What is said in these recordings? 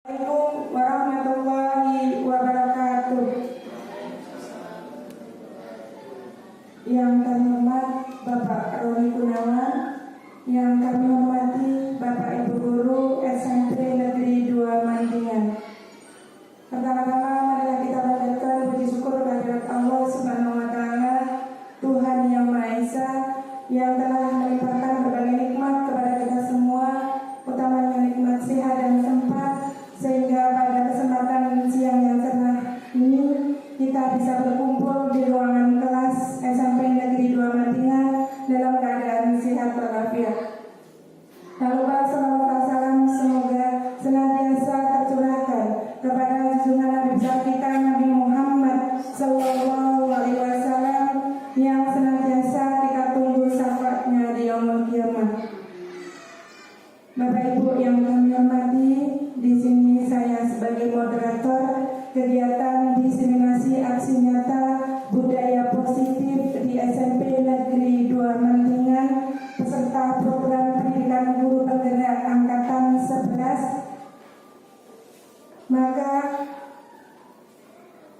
Assalamualaikum warahmatullahi wabarakatuh. Yang kami hormat Bapak Roni Gunawan, yang kami hormati Bapak Ibu Guru SMP Negeri 2 Mandingan. Pertama-tama marilah kita panjatkan puji syukur kehadirat Allah Subhanahu wa taala, Tuhan yang Maha Esa, yang telah melimpahkan berbagai nikmat kepada kita semua, utamanya nikmat sehat dan sempat, sehingga pada kesempatan siang yang cerah ini kita bisa berkumpul di ruangan kelas SMP Negeri 2 Mandingan dalam keadaan sehat walafiat. Tak lupa salawat salam semoga senantiasa tercurahkan kepada junjungan Nabi besar kita Nabi Muhammad Sallallahu Alaihi Wasallam yang senantiasa kita tunggu syafaatnya di yaumul kiamat. Bapak Ibu yang kami hormati, di sini saya sebagai moderator kegiatan diseminasi aksi nyata budaya positif di SMP Negeri 2 Mandingan peserta program pendidikan guru penggerak angkatan 11. Maka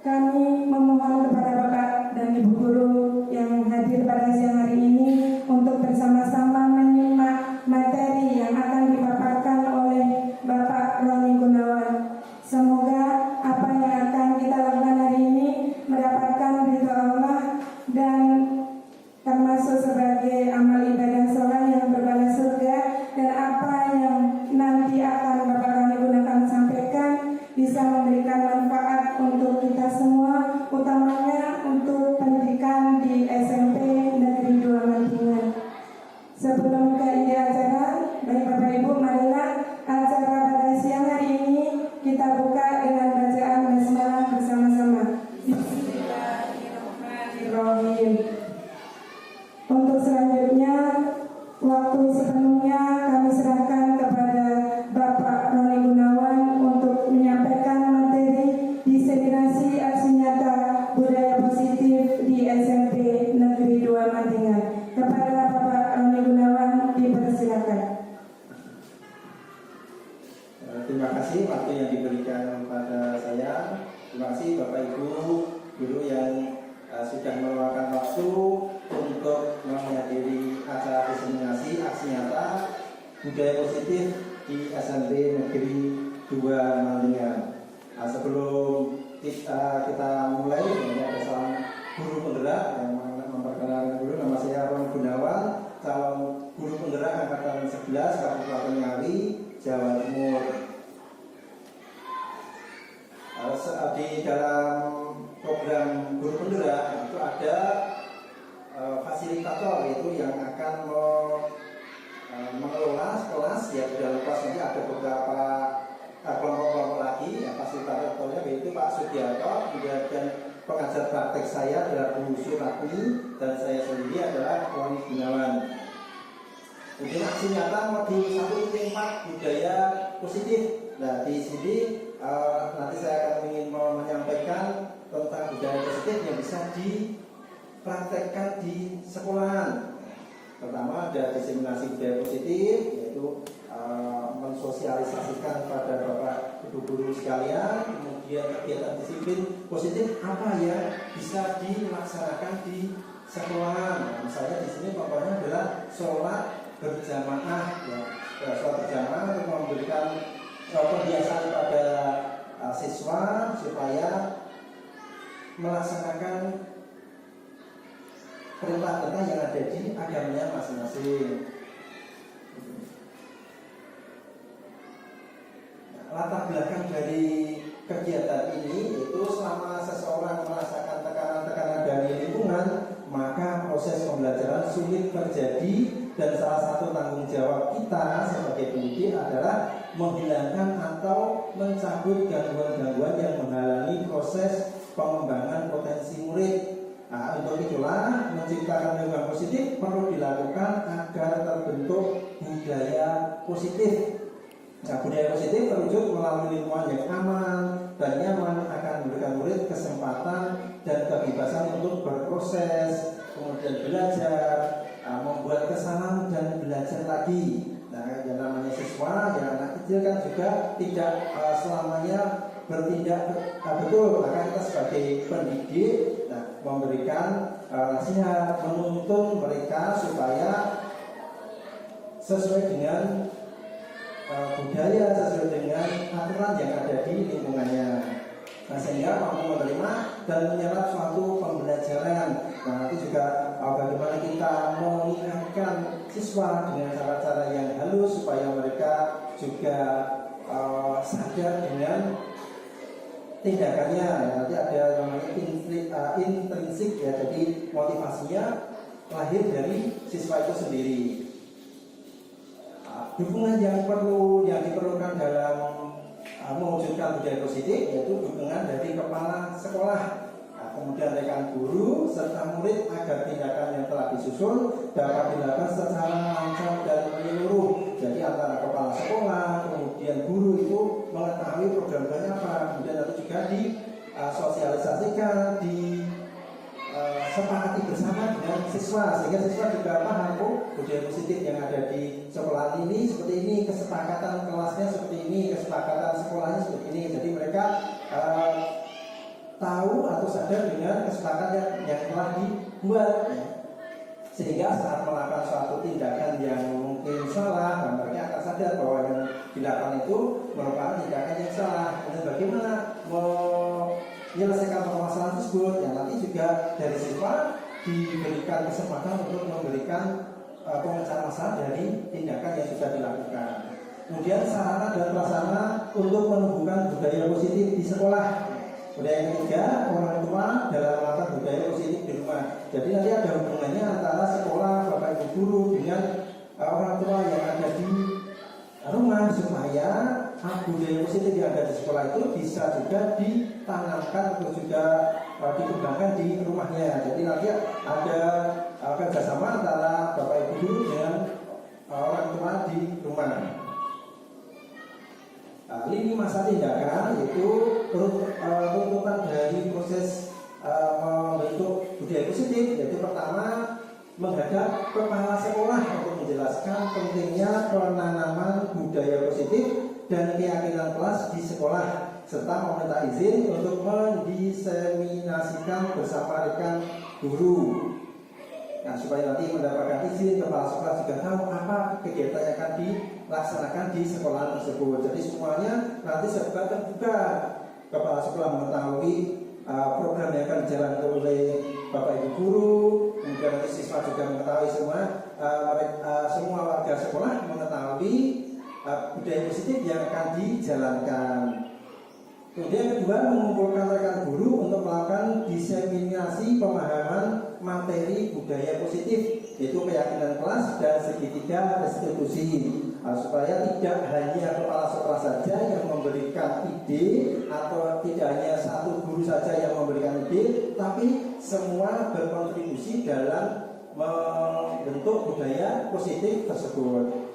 kami memohon kepada Bapak dan Ibu guru yang hadir pada siang hari ini untuk bersama-sama menyimak materi yang akan dipaparkan oleh Bapak Roni Gunawan. Semoga apa yang akan kita lakukan hari ini mendapatkan ridho Allah dan termasuk sebagai amal ibadah sholat yang berbalas surga, dan apa yang nanti akan Bapak Roni Gunawan sampaikan bisa memberikan manfaat untuk kita semua, utamanya untuk pendidikan di SMP Negeri 2 Mandingan. Sebelum ke ide acara, baik Bapak Ibu, marilah acara pada siang hari ini kita buka dengan bacaan basmalah bersama-sama. Bismillahirrahmanirrahim. Untuk selanjutnya, waktu sepenuhnya kami serahkan kepada Bapak Roni Gunawan untuk menyampaikan materi diseminasi aksi nyata budaya positif di SMP Negeri 2 Mandingan. Kepada Bapak Roni Gunawan dipersilakan. Terima kasih waktu yang diberikan kepada saya. Terima kasih Bapak Ibu guru yang sudah meluangkan waktu untuk menghadiri acara diseminasi aksi nyata budaya positif di SMP Negeri 2 Mandingan. Sebelum kita mulai, ini ada seorang guru penggerak yang memperkenalkan dulu. Nama saya Roni Gunawan, calon guru penggerak angkatan 11 Kabupaten Ngawi, Jawa Timur. Di dalam program guru penggerak itu ada fasilitator, yaitu yang akan mengelola kelas. Ya, di dalam kelas ini ada beberapa kelompok-kelompok lagi. Fasilitatornya yaitu Pak Sudiarto, dan pengajar praktek saya adalah Bu Suratni, dan saya sendiri adalah Roni Gunawan. Kemudian aksi nyata modul 1 4 budaya positif. Nah, di sini nanti saya akan ingin menyampaikan tentang budaya positif yang bisa dipraktekkan di sekolahan. Pertama ada diseminasi budaya positif, yaitu mensosialisasikan pada Bapak Ibu guru sekalian. Kemudian kegiatan disiplin positif apa ya bisa dilaksanakan di sekolahan. Nah, misalnya di sini contohnya adalah sholat berjamaah, ya. Sholat berjamaah untuk memberikan kebiasaan pada siswa supaya melaksanakan perintah-perintah yang ada di agamanya masing-masing. Latar belakang dari kegiatan ini yaitu selama seseorang merasakan tekanan-tekanan dari lingkungan, maka proses pembelajaran sulit terjadi, dan salah satu tanggung jawab kita sebagai pendidik adalah menghilangkan atau mencabut gangguan-gangguan yang menghalangi proses pengembangan potensi murid. Nah, untuk itulah menciptakan lingkungan positif perlu dilakukan agar terbentuk budaya positif. Nah, budaya positif terwujud melalui lingkungan yang aman dan nyaman akan memberikan murid kesempatan dan kebebasan untuk berproses, kemudian belajar, membuat kesalahan dan belajar lagi. Nah, yang namanya siswa, yang anak kecil kan juga tidak selamanya bertindak betul. Maka kita sebagai pendidik memberikan nasihat, menuntun mereka supaya sesuai dengan budaya, sesuai dengan aturan yang ada di lingkungannya. Sehingga mampu menerima dan menyerap suatu pembelajaran. Nanti juga bagaimana kita mengingatkan siswa dengan cara-cara yang halus supaya mereka juga sadar dengan tindakannya. Nanti ada namanya intrinsik ya, jadi motivasinya lahir dari siswa itu sendiri. Dukungan yang diperlukan dalam mewujudkan budaya positif yaitu dukungan dari kepala sekolah, kemudian rekan guru serta murid agar tindakan yang telah disusun dapat dilakukan secara lancar dan menyeluruh. Jadi antara kepala sekolah kemudian guru itu mengetahui programnya apa, kemudian nanti juga disosialisasikan, sepakati bersama dengan siswa sehingga siswa juga paham budaya positif yang ada di sekolah ini seperti ini, kesepakatan kelasnya seperti ini, kesepakatan sekolahnya seperti ini. Jadi mereka tahu atau sadar dengan kesepakatan yang telah dibuat ya. Sehingga saat melakukan suatu tindakan yang mungkin salah, mereka akan sadar bahwa yang dilakukan itu merupakan tindakan yang salah. Dan bagaimana menyelesaikan permasalahan tersebut, yang nanti juga dari siswa diberikan kesempatan untuk memberikan pemecahan masalah dari tindakan yang sudah dilakukan. Kemudian sarana dan prasarana untuk menumbuhkan budaya positif di sekolah. Budaya yang ketiga, orang tua dalam melakukan budaya positif di rumah. Jadi nanti ada hubungannya antara sekolah, bapak ibu guru dengan orang tua yang ada di rumah supaya budaya positif yang ada di sekolah itu bisa juga ditanamkan atau juga dikembangkan di rumahnya. Jadi nanti ada kerjasama antara bapak ibu guru dengan orang tua di rumah. Lini masa tindakan yaitu runtutan dari proses membentuk budaya positif, yaitu pertama menghadap kepala sekolah untuk menjelaskan pentingnya penanaman budaya positif dan keyakinan kelas di sekolah serta meminta izin untuk mendiseminasikan bersama rekan guru. Nah, supaya nanti mendapatkan izin, kepala sekolah juga tahu apa kegiatan yang akan dilaksanakan di sekolah tersebut. Jadi semuanya nanti serba terbuka. Kepala sekolah mengetahui program yang akan dijalankan oleh bapak ibu guru, kemudian nanti siswa juga mengetahui semua warga sekolah mengetahui budaya positif yang akan dijalankan. Kemudian yang kedua, mengumpulkan rekan guru untuk melakukan diseminasi pemahaman materi budaya positif, yaitu keyakinan kelas dan segitiga restitusi, supaya tidak hanya kepala sekolah saja yang memberikan ide atau tidak hanya satu guru saja yang memberikan ide, tapi semua berkontribusi dalam membentuk budaya positif tersebut.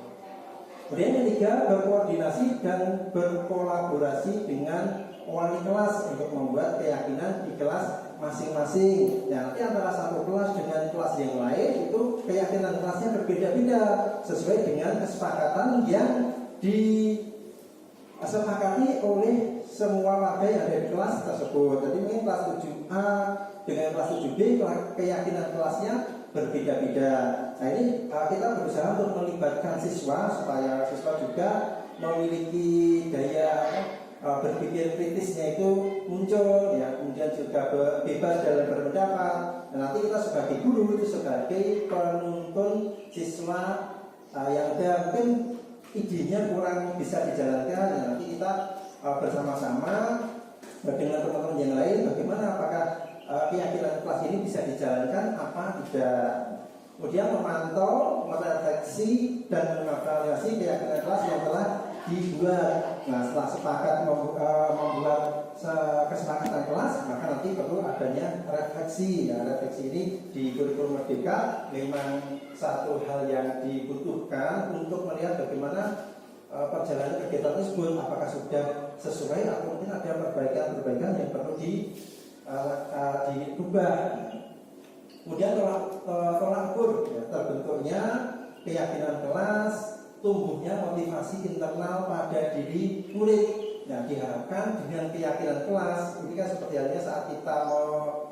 Kemudian yang ketiga, berkoordinasi dan berkolaborasi dengan wali kelas untuk membuat keyakinan di kelas masing-masing. Ya, nanti antara satu kelas dengan kelas yang lain itu keyakinan kelasnya berbeda-beda sesuai dengan kesepakatan yang disepakati oleh semua warga yang ada di kelas tersebut. Jadi mungkin kelas 7A dengan kelas 7B keyakinan kelasnya berbeda-beda. Nah ini kita berusaha untuk melibatkan siswa supaya siswa juga memiliki daya berpikir kritisnya itu muncul, ya, kemudian juga bebas dalam berpendapat. Dan nanti kita sebagai guru itu sebagai penuntun siswa yang ada mungkin idenya kurang bisa dijalankan, ya, nanti kita bersama-sama dengan teman-teman yang lain bagaimana apakah keyakinan kelas ini bisa dijalankan apa tidak. Kemudian memantau, merefleksi dan mengevaluasi keyakinan kelas yang telah dibuat. Nah, setelah sepakat membuat kesepakatan kelas, maka nanti perlu adanya refleksi. Nah, refleksi ini di kurikulum Merdeka memang satu hal yang dibutuhkan untuk melihat bagaimana perjalanan kegiatan tersebut, apakah sudah sesuai atau mungkin ada perbaikan-perbaikan yang perlu diubah. Kemudian tolak ukur, ya, terbentuknya keyakinan kelas tumbuhnya motivasi internal pada diri murid. Nah, diharapkan dengan keyakinan kelas, ini kan seperti halnya saat kita mau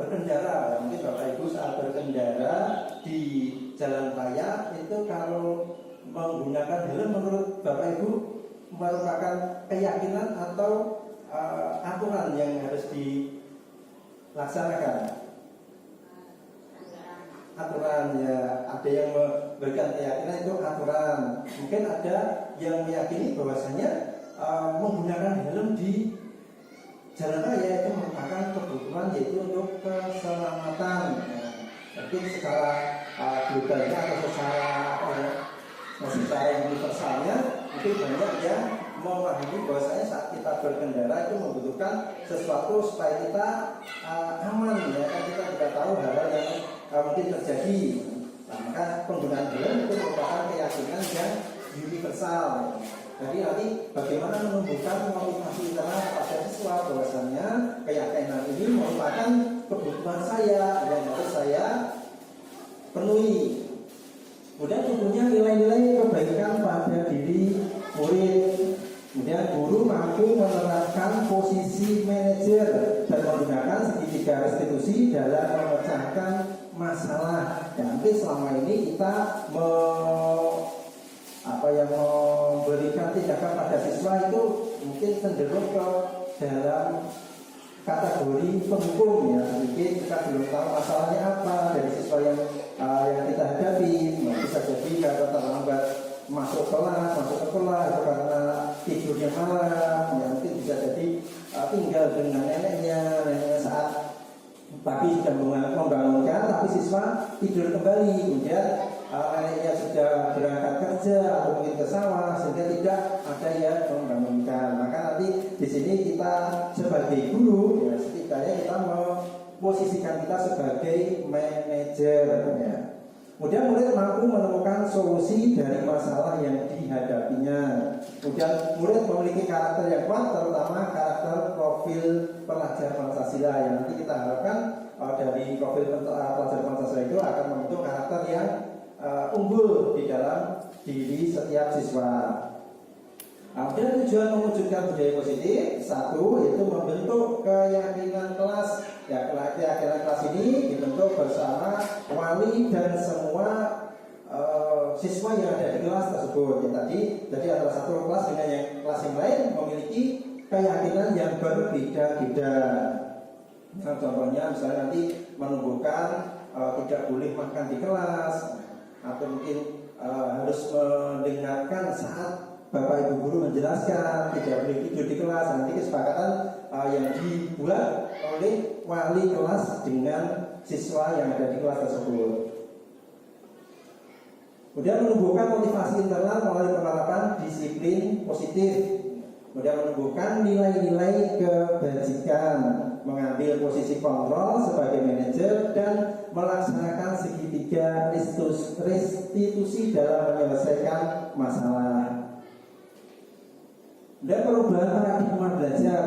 berkendara, mungkin Bapak Ibu saat berkendara di jalan raya itu kalau menggunakan helm menurut Bapak Ibu merupakan keyakinan atau aturan yang harus dilaksanakan. Aturan ya, ada yang memberikan keyakinan itu aturan. Mungkin ada yang meyakini bahwasanya menggunakan helm di jalan raya itu merupakan kebutuhan, yaitu untuk keselamatan. Mungkin secara globalnya atau secara universalnya mungkin banyak yang memahami bahwasanya saat kita berkendara itu membutuhkan sesuatu supaya kita aman, ya kan, kita tidak tahu hal-hal yang mungkin terjadi. Nah, maka penggunaan helm itu merupakan keyakinan yang universal. Jadi nanti bagaimana menumbuhkan motivasi internal pada siswa bahwasanya keyakinan ini merupakan kebutuhan saya yang harus saya penuhi. Kemudian tentunya nilai-nilai kebaikan pada diri murid. Kemudian guru mampu menerapkan posisi manajer dan menggunakan segitiga restitusi dalam memecahkan masalah. Dan nanti selama ini kita memberikan tindakan pada siswa itu mungkin cenderung ke dalam kategori penghukum, ya. Mungkin kita belum tahu masalahnya apa dari siswa yang kita hadapi. Bisa jadi karena terlambat masuk ke kelas itu karena tidurnya malam, ya. Mungkin bisa jadi tinggal dengan neneknya saat pagi sudah membangunkan, tapi siswa tidur kembali, kemudian neneknya sudah berangkat kerja atau mungkin ke sawah, sehingga tidak ada yang membangunkan. Maka nanti di sini kita sebagai guru, ya, setidaknya kita memposisikan kita sebagai manajer, ya. Kemudian murid mampu menemukan solusi dari masalah yang dihadapinya. Kemudian murid memiliki karakter yang kuat, terutama karakter profil pelajar Pancasila, yang nanti kita harapkan dari profil pelajar Pancasila itu akan membentuk karakter yang unggul di dalam diri setiap siswa. Kemudian tujuan mewujudkan budaya positif, satu yaitu membentuk keyakinan kelas. Ya, keyakinan kelas ini dibentuk bersama wali dan semua siswa yang ada di kelas tersebut. Ya, jadi antara satu kelas dengan yang kelas yang lain memiliki keyakinan yang berbeda-beda. Nah, contohnya misalnya nanti menumbuhkan tidak boleh makan di kelas, atau mungkin harus mendengarkan saat Bapak Ibu guru menjelaskan, tidak boleh tidur di kelas. Nanti kesepakatan yang dibuat oleh wali kelas dengan siswa yang ada di kelas tersebut. Kemudian menumbuhkan motivasi internal melalui penerapan disiplin positif. Kemudian menumbuhkan nilai-nilai kebajikan, mengambil posisi kontrol sebagai manajer dan melaksanakan segitiga restitusi dalam menyelesaikan masalah. Dan perubahan paradigma belajar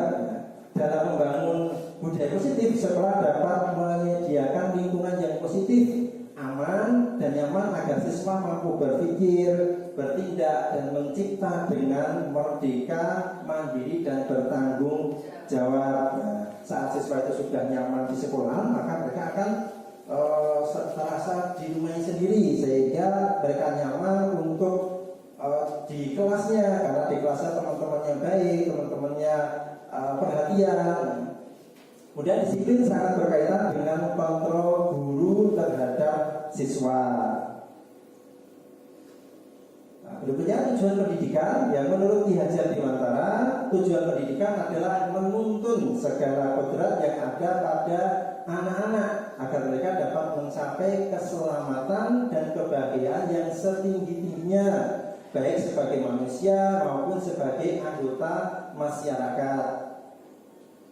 dalam membangun budaya positif, sekolah dapat menyediakan lingkungan yang positif, aman dan nyaman agar siswa mampu berpikir, bertindak dan mencipta dengan merdeka, mandiri dan bertanggung jawab. Saat siswa itu sudah nyaman di sekolah, maka mereka akan terasa di rumahnya sendiri, sehingga mereka nyaman untuk di kelasnya, karena di kelasnya teman-temannya baik, teman-temannya perhatian. Kemudian disiplin sangat berkaitan dengan kontrol guru terhadap siswa. Berikutnya tujuan pendidikan, yang menurut Ki Hajar Dewantara, tujuan pendidikan adalah menuntun segala kodrat yang ada pada anak-anak agar mereka dapat mencapai keselamatan dan kebahagiaan yang setinggi-tingginya, baik sebagai manusia maupun sebagai anggota masyarakat.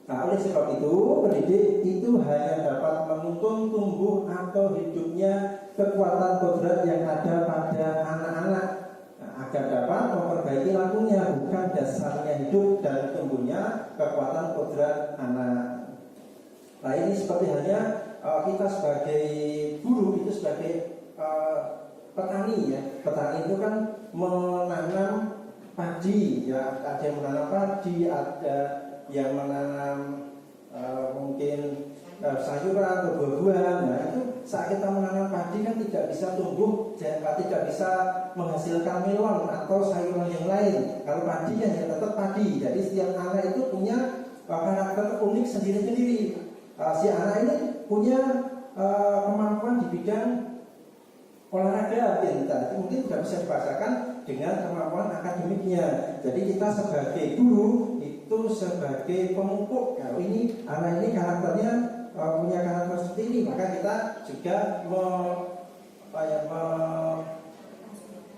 Nah, oleh sebab itu, pendidik itu hanya dapat menuntun tumbuh atau hidupnya kekuatan kodrat yang ada pada anak-anak, agar dapat memperbaiki lakunya, bukan dasarnya hidup dan tumbuhnya kekuatan kodrat anak. Nah, ini seperti halnya kita sebagai guru itu sebagai petani ya. Petani itu kan menanam padi ya, ada yang menanam padi, ada yang menanam mungkin sayuran atau buah-buahan. Nah itu saat kita menanam padi kan tidak bisa tumbuh, tidak bisa menghasilkan melon atau sayuran yang lain. Kalau padi kan ya tetap padi. Jadi setiap anak itu punya karakter unik sendiri-sendiri. Si anak ini punya kemampuan di bidang olahraga, mungkin tidak bisa dibahasakan dengan kemampuan akademiknya. Jadi kita sebagai guru itu sebagai pemupuk. Kalau ini anak ini karakternya punya karakter seperti ini, maka kita juga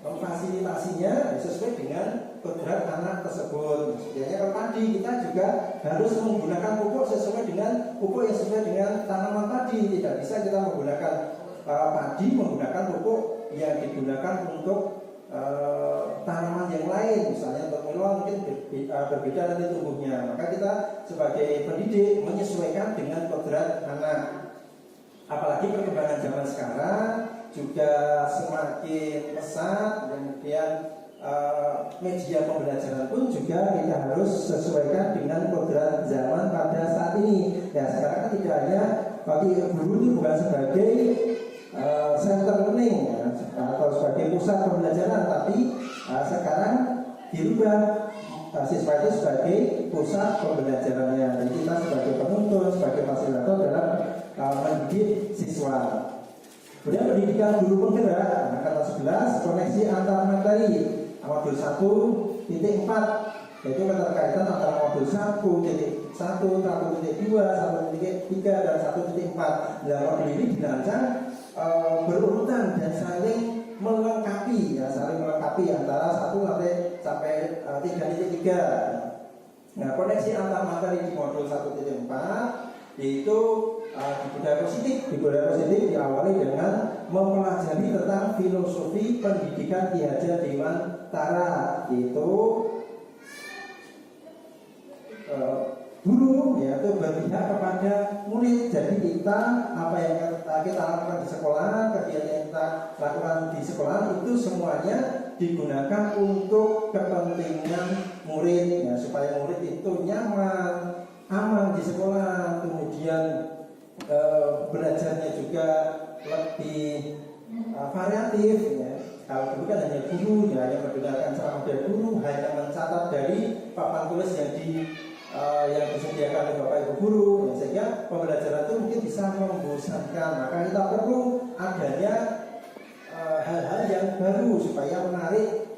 memfasilitasinya sesuai dengan kodrat anak tersebut. Maksudnya kalau padi kita juga harus menggunakan pupuk sesuai dengan pupuk yang sesuai dengan tanaman tadi. Tidak bisa kita menggunakan padi menggunakan pupuk yang digunakan untuk tanaman yang lain, misalnya untuk melon mungkin berbeda nanti tumbuhnya. Maka kita sebagai pendidik menyesuaikan dengan kodrat anak. Apalagi perkembangan zaman sekarang juga semakin pesat, kemudian media pembelajaran pun juga kita harus sesuaikan dengan kodrat zaman pada saat ini. Ya sekarang kan tidak hanya bagi guru itu bukan sebagai center learning ya, atau sebagai pusat pembelajaran, tapi sekarang dirubah siswa itu sebagai pusat pembelajarannya. Jadi kita sebagai penuntun, sebagai fasilitator dalam mendidik siswa. Kemudian pendidikan guru penggerak, kata 11, koneksi antar materi. Modul 1.4 yaitu keterkaitan antara modul 1.1, 1.2, 1.3 dan 1.4. Nah, modul ini dirancang berurutan dan saling melengkapi ya, saling melengkapi antara 1 sampai 3.3. Nah, koneksi antar materi di modul 1.4 yaitu di budaya positif. Di budaya positif diawali dengan mempelajari tentang filosofi pendidikan Ki Hajar Dewantara, yaitu guru yaitu berpihak kepada murid. Jadi kita apa yang kita lakukan di sekolah, kegiatan yang kita lakukan di sekolah itu semuanya digunakan untuk kepentingan murid ya, supaya murid itu nyaman, aman di sekolah, kemudian belajarnya juga lebih variatif ya. Kalau dulu kan hanya guru ya, hanya mendengarkan ceramah dari guru, hanya mencatat dari papan tulis yang disediakan oleh Bapak Ibu guru ya, sehingga pembelajaran itu mungkin bisa membosankan. Maka kita perlu adanya hal-hal yang baru supaya menarik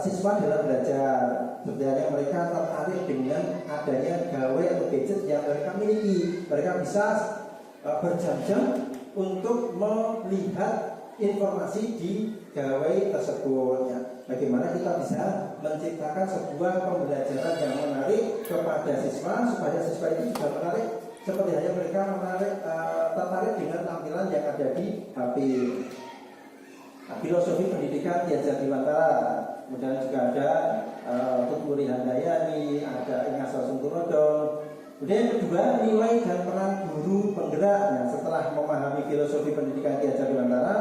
siswa dalam belajar. Sebenarnya mereka tertarik dengan adanya gawai atau gadget yang mereka miliki. Mereka bisa berjam-jam untuk melihat informasi di gawai tersebut ya. Bagaimana kita bisa menciptakan sebuah pembelajaran yang menarik kepada siswa, supaya siswa itu juga menarik seperti halnya mereka tertarik dengan tampilan yang ada di HP. Filosofi pendidikan Ki Hajar Dewantara. Kemudian juga ada Tuturi Handayani, ada Ingasal Sunturodo. Kemudian yang kedua, nilai dan peran guru penggerak. Nah, setelah memahami filosofi pendidikan Ki Hajar Dewantara,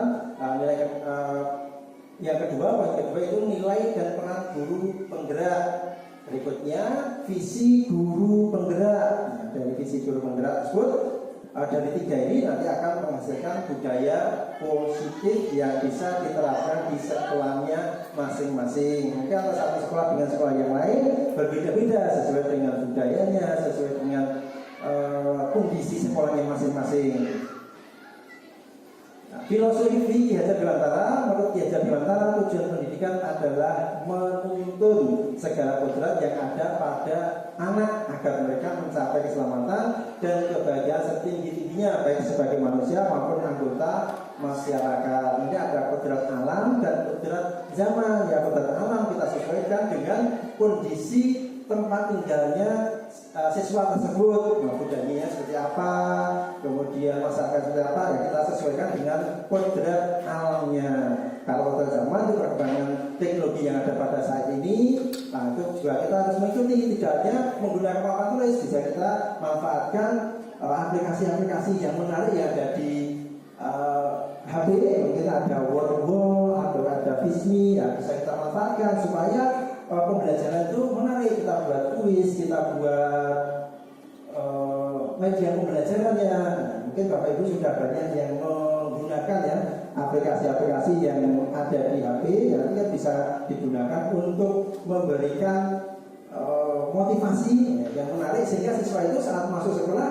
yang kedua, poin kedua itu nilai dan peran guru penggerak. Berikutnya, visi guru penggerak. Nah, dari visi guru penggerak tersebut, dari 3 ini nanti akan menghasilkan budaya positif yang bisa diterapkan di sekolahnya masing-masing. Mungkin antara satu sekolah dengan sekolah yang lain berbeda-beda sesuai dengan budayanya, sesuai dengan kondisi sekolahnya masing-masing. Filosofi Ki Hajar Dewantara, menurut Ki Hajar Dewantara tujuan pendidikan adalah menuntun segala kodrat yang ada pada anak agar mereka mencapai keselamatan dan kebahagiaan setinggi-tingginya baik sebagai manusia maupun anggota masyarakat. Ini ada kodrat alam dan kodrat zaman. Ya, kodrat alam kita sesuaikan dengan kondisi tempat tinggalnya siswa tersebut, budayanya seperti apa, kemudian masyarakat seperti apa, ya kita sesuaikan dengan kodrat alamnya. Kalau kodrat zaman itu perkembangan teknologi yang ada pada saat ini, nah itu juga kita harus mengikuti. Tidak hanya menggunakan papan tulis, bisa kita manfaatkan aplikasi-aplikasi yang menarik yang ada di HP. Mungkin ada Word, bisa kita manfaatkan supaya pembelajaran itu menarik. Kita buat kuis, kita buat media pembelajarannya. Mungkin Bapak Ibu sudah banyak yang menggunakan ya aplikasi-aplikasi yang ada di HP, nanti kan bisa digunakan untuk memberikan motivasi yang menarik sehingga siswa itu saat masuk sekolah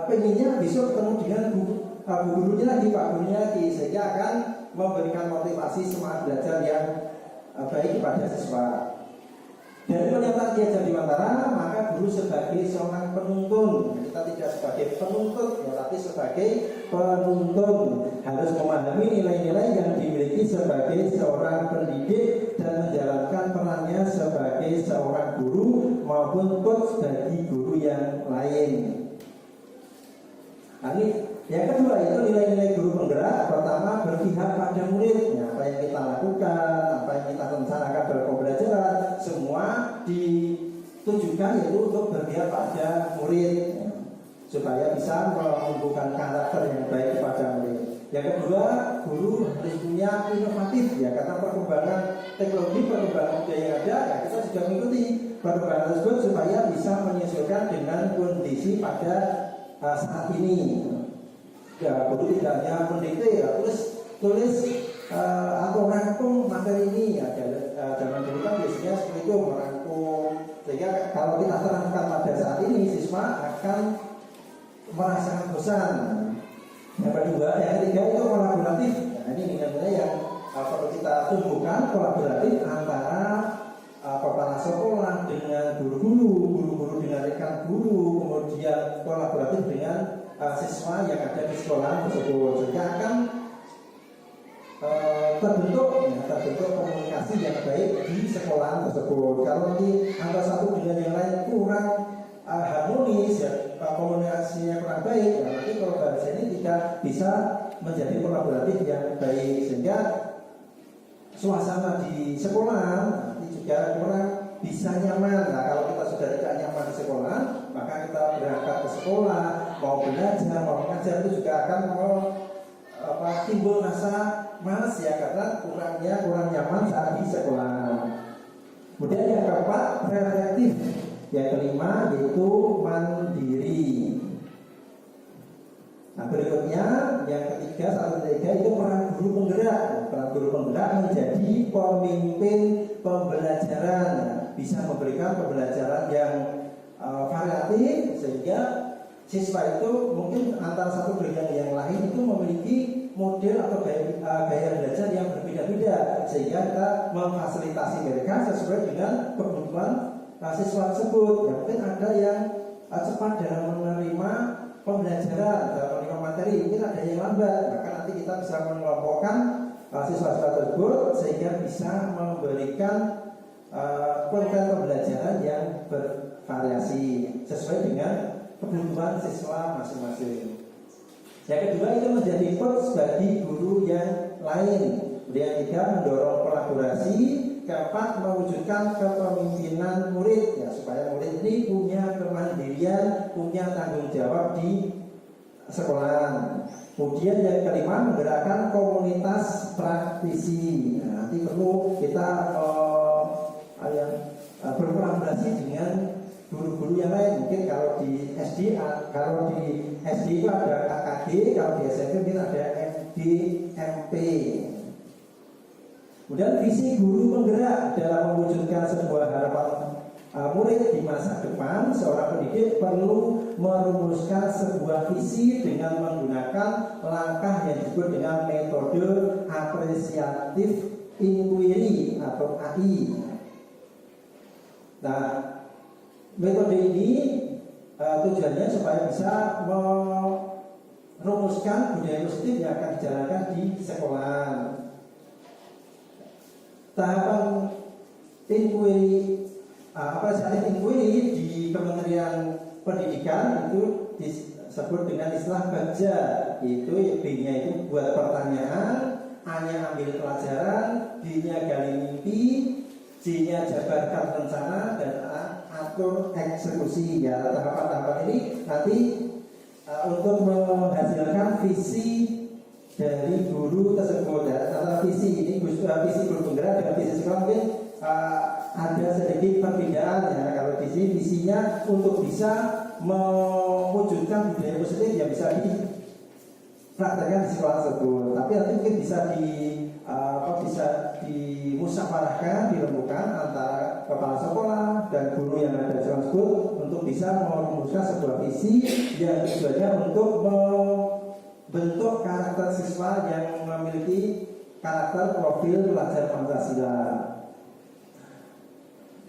pengennya besok ketemu dengan bu gurunya lagi, pak gurunya lagi, sehingga akan memberikan motivasi semangat belajar yang baik kepada siswa. Dari pernyataan Ki Hajar Dewantara, maka guru sebagai seorang penuntun, kita tidak sebagai penuntut ya, tapi sebagai penuntun, harus memahami nilai-nilai yang dimiliki sebagai seorang pendidik dan menjalankan perannya sebagai seorang guru maupun coach bagi guru yang lain. Nah, ini yang kedua itu nilai-nilai guru penggerak. Pertama, berpihak pada murid. Ya, apa yang kita lakukan, apa yang kita rencanakan dalam pembelajaran, semua ditujukan yaitu untuk berpihak pada murid ya, supaya bisa menumbuhkan karakter yang baik kepada murid. Yang kedua, guru harus punya inovatif ya, karena perkembangan teknologi, perkembangan budaya yang ada, ya kita juga mengikuti perkembangan tersebut supaya bisa menyesuaikan dengan kondisi pada saat ini. Ya, guru tidak hanya mendikte ya, tulis atau rangkum materi ini ya. Zaman dulu kan biasanya seperti itu, merangkum, sehingga kalau kita terangkan pada saat ini siswa akan merasakan bosan. Yang kedua, yang ketiga itu kolaboratif. Nah, ini nilai-nilai yang perlu kita tumbuhkan, kolaboratif antara kepala sekolah dengan guru-guru dengan rekan guru, kemudian kolaboratif dengan siswa yang ada di sekolah tersebut, sehingga akan terbentuk komunikasi yang baik di sekolah tersebut. Kalau nanti antara satu dengan yang lain kurang harmonis ya, komunikasinya kurang baik, ya, nanti kolaborasi ini tidak bisa menjadi kolaboratif yang baik, sehingga suasana di sekolah nanti juga kurang bisa nyaman. Nah, kalau kita sudah tidak nyaman di sekolah, maka kita berangkat ke sekolah, mau belajar, mau mengajar itu juga akan timbul rasa malas ya, karena kurang nyaman saat di sekolah. Kemudian yang keempat, reflektif. Yang kelima yaitu mandiri. Nah, berikutnya yang ketiga itu peran guru penggerak. Peran guru penggerak menjadi pemimpin pembelajaran, bisa memberikan pembelajaran yang variatif sehingga siswa itu mungkin antara satu dengan yang lain itu memiliki model atau gaya belajar yang berbeda-beda, sehingga kita memfasilitasi mereka sesuai dengan kebutuhan siswa tersebut. Ya, mungkin ada yang cepat dalam menerima pembelajaran, dalam menerima materi, mungkin ada yang lambat, maka nanti kita bisa mengelompokkan siswa-siswa tersebut sehingga bisa memberikan konten pembelajaran yang bervariasi sesuai dengan kebutuhan siswa masing-masing. Yang kedua itu menjadi coach bagi guru yang lain. Yang ketiga, mendorong kolaborasi. Keempat, mewujudkan kepemimpinan murid ya, supaya murid ini punya kemandirian, punya tanggung jawab di sekolah. Kemudian yang kelima, menggerakkan komunitas praktisi. Nah, nanti perlu kita berkolaborasi dengan guru-guru yang lain. Mungkin kalau di SD itu ada KKG, kalau di SMP mungkin ada FDMP. Kemudian visi guru penggerak dalam mewujudkan sebuah harapan murid di masa depan. Seorang pendidik perlu merumuskan sebuah visi dengan menggunakan langkah yang disebut dengan metode apresiatif inquiry atau AI. Nah, metode ini tujuannya supaya bisa merumuskan budaya positif yang akan dijalankan di sekolah. Tahapan inquiry, apresiatif inquiry di Kementerian Pendidikan itu disebut dengan istilah BAGJA. Itu B-nya itu buat pertanyaan, A-nya ambil pelajaran, D-nya gali mimpi, C-nya jabarkan rencana, dan A atur eksekusi. Ya, tahapan-tahapan ini nanti untuk menghasilkan visi dari guru tersebut. Ya, antara visi ini visi guru penggerak dengan visi sekolah mungkin ada sedikit perbedaan ya. Kalau di sini visinya untuk bisa mewujudkan budaya positif yang bisa dipraktekkan di sekolah tersebut. Tapi nanti mungkin bisa dimusyawarahkan, dirembukan antara kepala sekolah dan guru yang ada di sekolah tersebut untuk bisa merumuskan sebuah visi yang tujuannya untuk membentuk karakter siswa yang memiliki karakter profil pelajar Pancasila.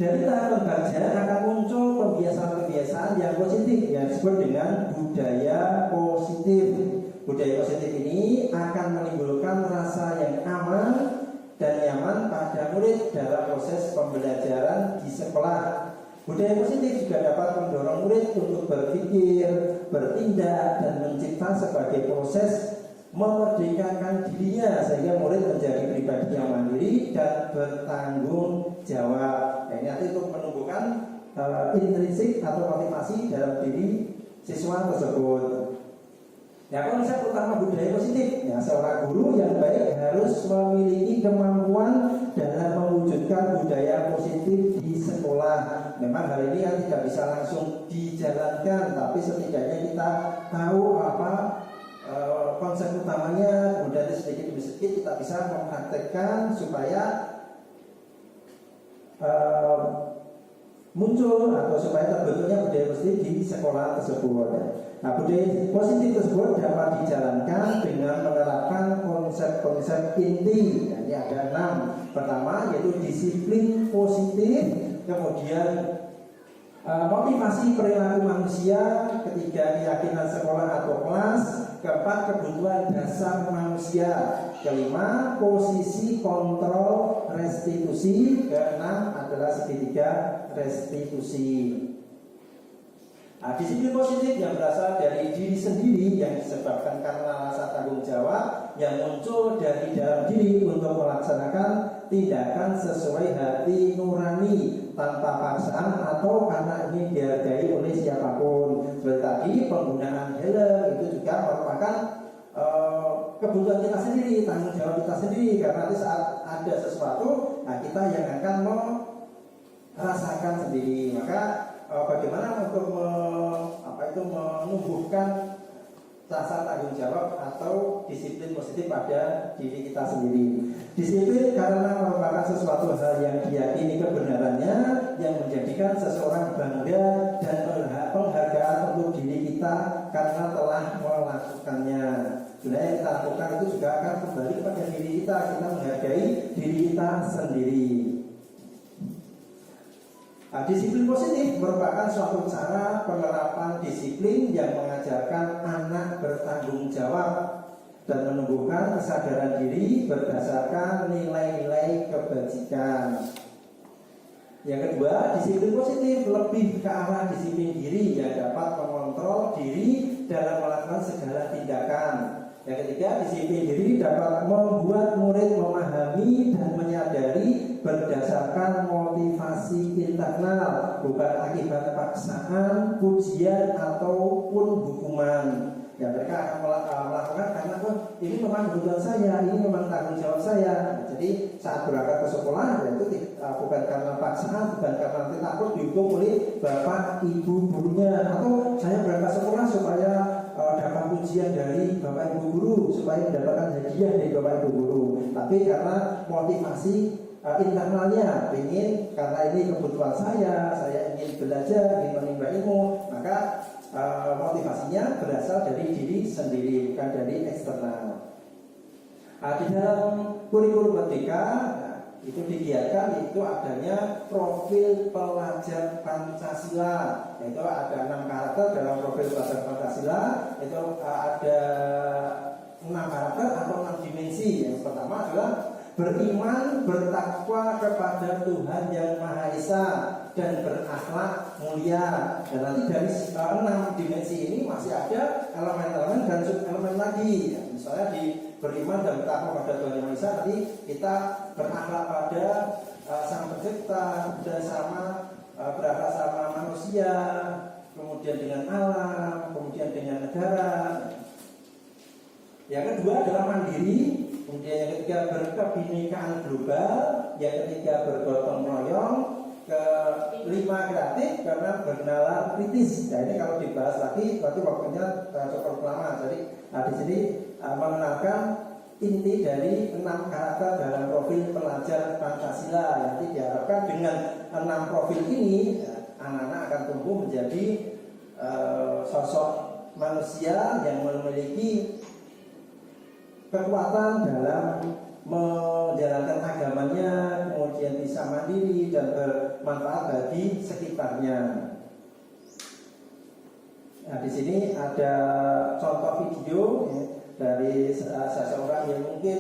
Dari tahap pembelajaran akan muncul kebiasaan-kebiasaan yang positif yang disebut dengan budaya positif. Budaya positif ini akan menimbulkan rasa yang aman dan nyaman pada murid dalam proses pembelajaran di sekolah. Budaya positif juga dapat mendorong murid untuk berpikir, bertindak, dan mencipta sebagai proses memerdekakan dirinya sehingga murid menjadi pribadi yang mandiri dan bertanggung jawab. Nah, ini nanti untuk menumbuhkan intrinsik atau motivasi dalam diri siswa tersebut. Ya, konsep utama budaya positif, ya, seorang guru yang baik harus memiliki kemampuan dalam mewujudkan budaya positif di sekolah. Memang hal ini kan tidak bisa langsung dijalankan, tapi setidaknya kita tahu apa konsep utamanya, kemudian sedikit demi sedikit kita bisa mempraktekkan supaya muncul atau supaya terbentuknya budaya positif di sekolah tersebut. Nah, budaya positif tersebut dapat dijalankan dengan menerapkan konsep-konsep inti. Ini ada 6. Pertama yaitu disiplin positif, kemudian motivasi perilaku manusia, ketiga keyakinan sekolah atau kelas, keempat kebutuhan dasar manusia, kelima posisi kontrol restitusi, keenam adalah segitiga restitusi. Nah, disiplin positif yang berasal dari diri sendiri yang disebabkan karena rasa tanggung jawab yang muncul dari dalam diri untuk melaksanakan tindakan sesuai hati nurani tanpa paksaan atau karena ingin dihargai oleh siapapun. Seperti tadi penggunaan helm itu juga merupakan kebutuhan kita sendiri, tanggung jawab kita sendiri, karena nanti saat ada sesuatu, nah kita yang akan merasakan sendiri. Maka bagaimana untuk menumbuhkan rasa tanggung jawab atau disiplin positif pada diri kita sendiri. Disiplin karena merupakan sesuatu hal yang diyakini kebenarannya, yang menjadikan seseorang bangga dan penghargaan untuk diri kita karena telah melakukannya. Sebenarnya yang kita lakukan itu juga akan kembali kepada diri kita menghargai diri kita sendiri. Nah, disiplin positif merupakan suatu cara penerapan disiplin yang mengajarkan anak bertanggung jawab dan menumbuhkan kesadaran diri berdasarkan nilai-nilai kebajikan. Yang kedua, disiplin positif lebih ke arah disiplin diri yang dapat mengontrol diri dalam melakukan segala tindakan. Yang ketiga, disiplin diri dapat membuat murid memahami dan menyadari berdasarkan motivasi internal, bukan akibat paksaan, pujian ataupun hukuman. Ya, mereka akan melakukan karena ini memang kebutuhan saya, ini memang tanggung jawab saya. Jadi saat berangkat ke sekolah, itu bukan karena paksaan, bukan karena nanti takut dihukum oleh bapak ibu gurunya, atau saya berangkat sekolah supaya dapat pujian dari bapak ibu guru, supaya mendapatkan hadiah dari bapak ibu guru. Tapi karena motivasi internalnya, ingin karena ini kebutuhan saya ingin belajar, ingin menimba ilmu, maka motivasinya berasal dari diri sendiri, bukan dari eksternal. Di dalam kurikulum Merdeka itu digiatkan itu adanya profil pelajar Pancasila, yaitu ada 6 karakter dalam profil pelajar Pancasila. Itu ada 6 karakter atau 6 dimensi. Yang pertama adalah beriman, bertakwa kepada Tuhan yang Maha Esa dan berakhlak mulia. Dan nanti dari 6 dimensi ini masih ada elemen-elemen dan sub-elemen lagi. Misalnya di beriman dan bertakwa pada Tuhan yang Maha Esa, nanti kita berakhlak pada Sang Pencipta, dan berakhlak sama manusia, kemudian dengan alam, kemudian dengan negara. Yang kedua adalah mandiri. Kemudian yang ketiga berkebinekaan global. Yang ketiga bergotong royong. Kelima kreatif karena bernalar kritis. Nah ini kalau dibahas lagi berarti waktunya cukup lama. Jadi di sini mengenalkan inti dari 6 karakter dalam profil pelajar Pancasila. Nanti diharapkan dengan 6 profil ini anak-anak akan tumbuh menjadi sosok manusia yang memiliki kekuatan dalam menjalankan agamanya, kemudian bisa mandiri dan bermanfaat bagi sekitarnya. Nah, di sini ada contoh video dari seseorang yang mungkin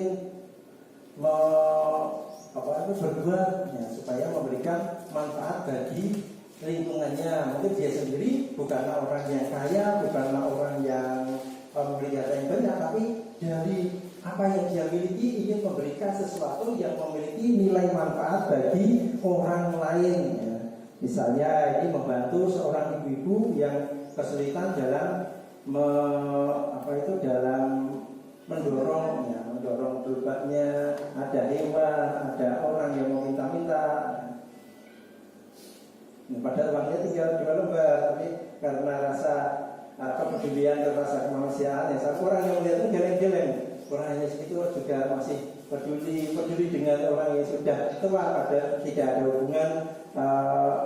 berbuat supaya memberikan manfaat bagi lingkungannya. Mungkin dia sendiri bukanlah orang yang kaya, bukanlah orang yang memiliki harta yang banyak, tapi dari apa yang dia miliki ingin memberikan sesuatu yang memiliki nilai manfaat bagi orang lain. Misalnya ini membantu seorang ibu-ibu yang kesulitan dalam dalam mendorong berobatnya. Ada hewan, ada orang yang mau minta-minta. Padahal uangnya tinggal 2 lembar, tapi karena rasa kepedulian dan rasa kemanusiaan, orang yang melihat itu geleng-geleng. Orang yang itu juga masih peduli dengan orang yang sudah tua, tidak ada hubungan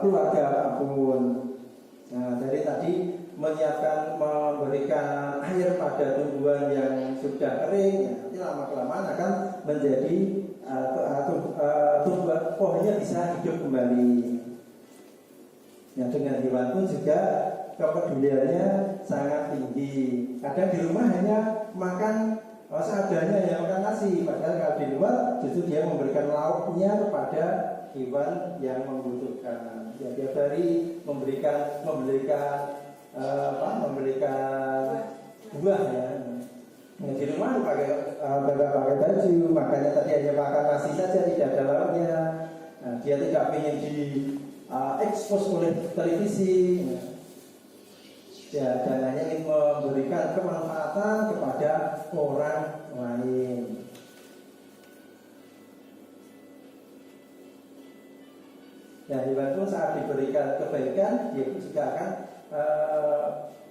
keluarga apapun. Nah, dari tadi menyiapkan, memberikan air pada tumbuhan yang sudah kering, nanti lama-kelamaan akan menjadi tumbuhan pohonnya bisa hidup kembali. Ya, dengan hewan pun juga kepeduliannya sangat tinggi. Kadang di rumah hanya makan seadanya, ya makan nasi. Padahal kalau di luar justru dia memberikan lauknya kepada hewan yang membutuhkan. Ya, tiap hari memberikan buah ya. Nah, di rumah pakai baju, makanya tadi hanya makan nasi saja, tidak ada lauknya. Nah, dia tidak ingin expose oleh televisi. Ya, dan hanya ingin memberikan kemanfaatan kepada orang lain. Ya, hewan pun saat diberikan kebaikan, dia pun juga akan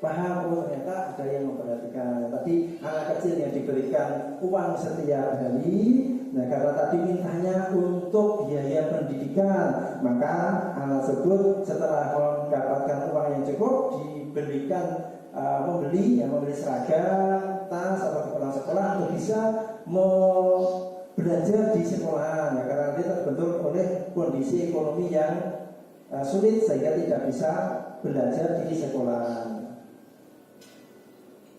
paham, ternyata ada yang memperhatikan. Tadi anak kecil yang diberikan uang setiap hari, nah karena tadi mintanya untuk biaya pendidikan, maka anak tersebut setelah mendapatkan uang yang cukup diberikan membeli seragam, tas atau keperluan sekolah untuk bisa belajar di sekolah. Nah, karena dia terbentur oleh kondisi ekonomi yang sulit sehingga tidak bisa belajar di sekolah.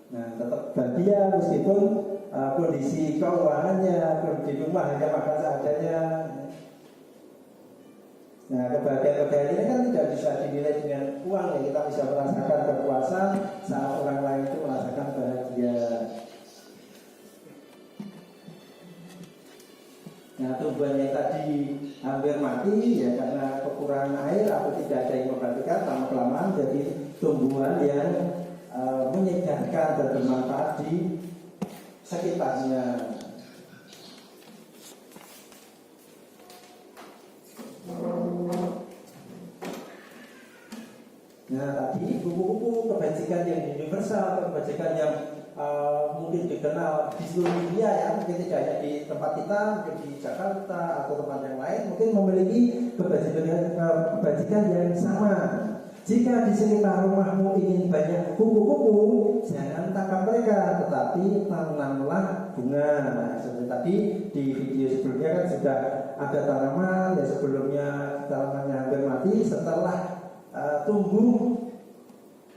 Nah, tetap bahagia meskipun kondisi keuangannya di rumah hanya makan seadanya. Nah, kebahagiaan ini kan tidak bisa dinilai dengan uang, ya. Kita bisa merasakan kepuasan saat orang lain itu merasakan bahagia. Nah, tumbuhan yang tadi hampir mati ya karena kekurangan air atau tidak ada yang memperhatikan, lama-kelamaan jadi tumbuhan yang menyegarkan dan bermanfaat di sekitarnya. Nah, tadi buku-buku kebajikan yang universal, kebajikan yang mungkin dikenal di seluruh dunia, ya, mungkin tidak hanya di tempat kita, mungkin di Jakarta atau tempat yang lain, mungkin memiliki kebajikan yang sama. Jika di sekitar rumahmu ingin banyak kupu-kupu, jangan tangkap mereka, tetapi tanamlah bunga. Nah, seperti tadi di video sebelumnya kan sudah ada tanaman, ya sebelumnya tanamannya hampir mati, setelah tumbuh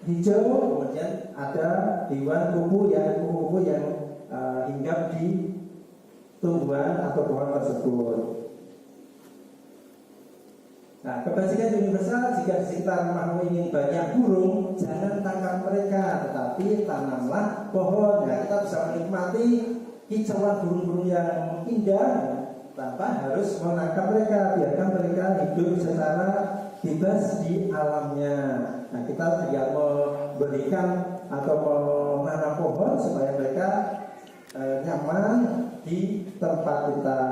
hijau, kemudian ada hewan kupu yang hinggap di tumbuhan atau pohon tersebut. Nah, kebajikan universal, jika di sekitar rumahmu ingin banyak burung, jangan tangkap mereka, tetapi tanamlah pohon. Nah, kita bisa menikmati kicauan burung-burung yang indah tanpa harus menangkap mereka, biarkan mereka hidup secara bebas di alamnya. Nah, kita tidak memberikan atau menanam pohon supaya mereka nyaman di tempat kita.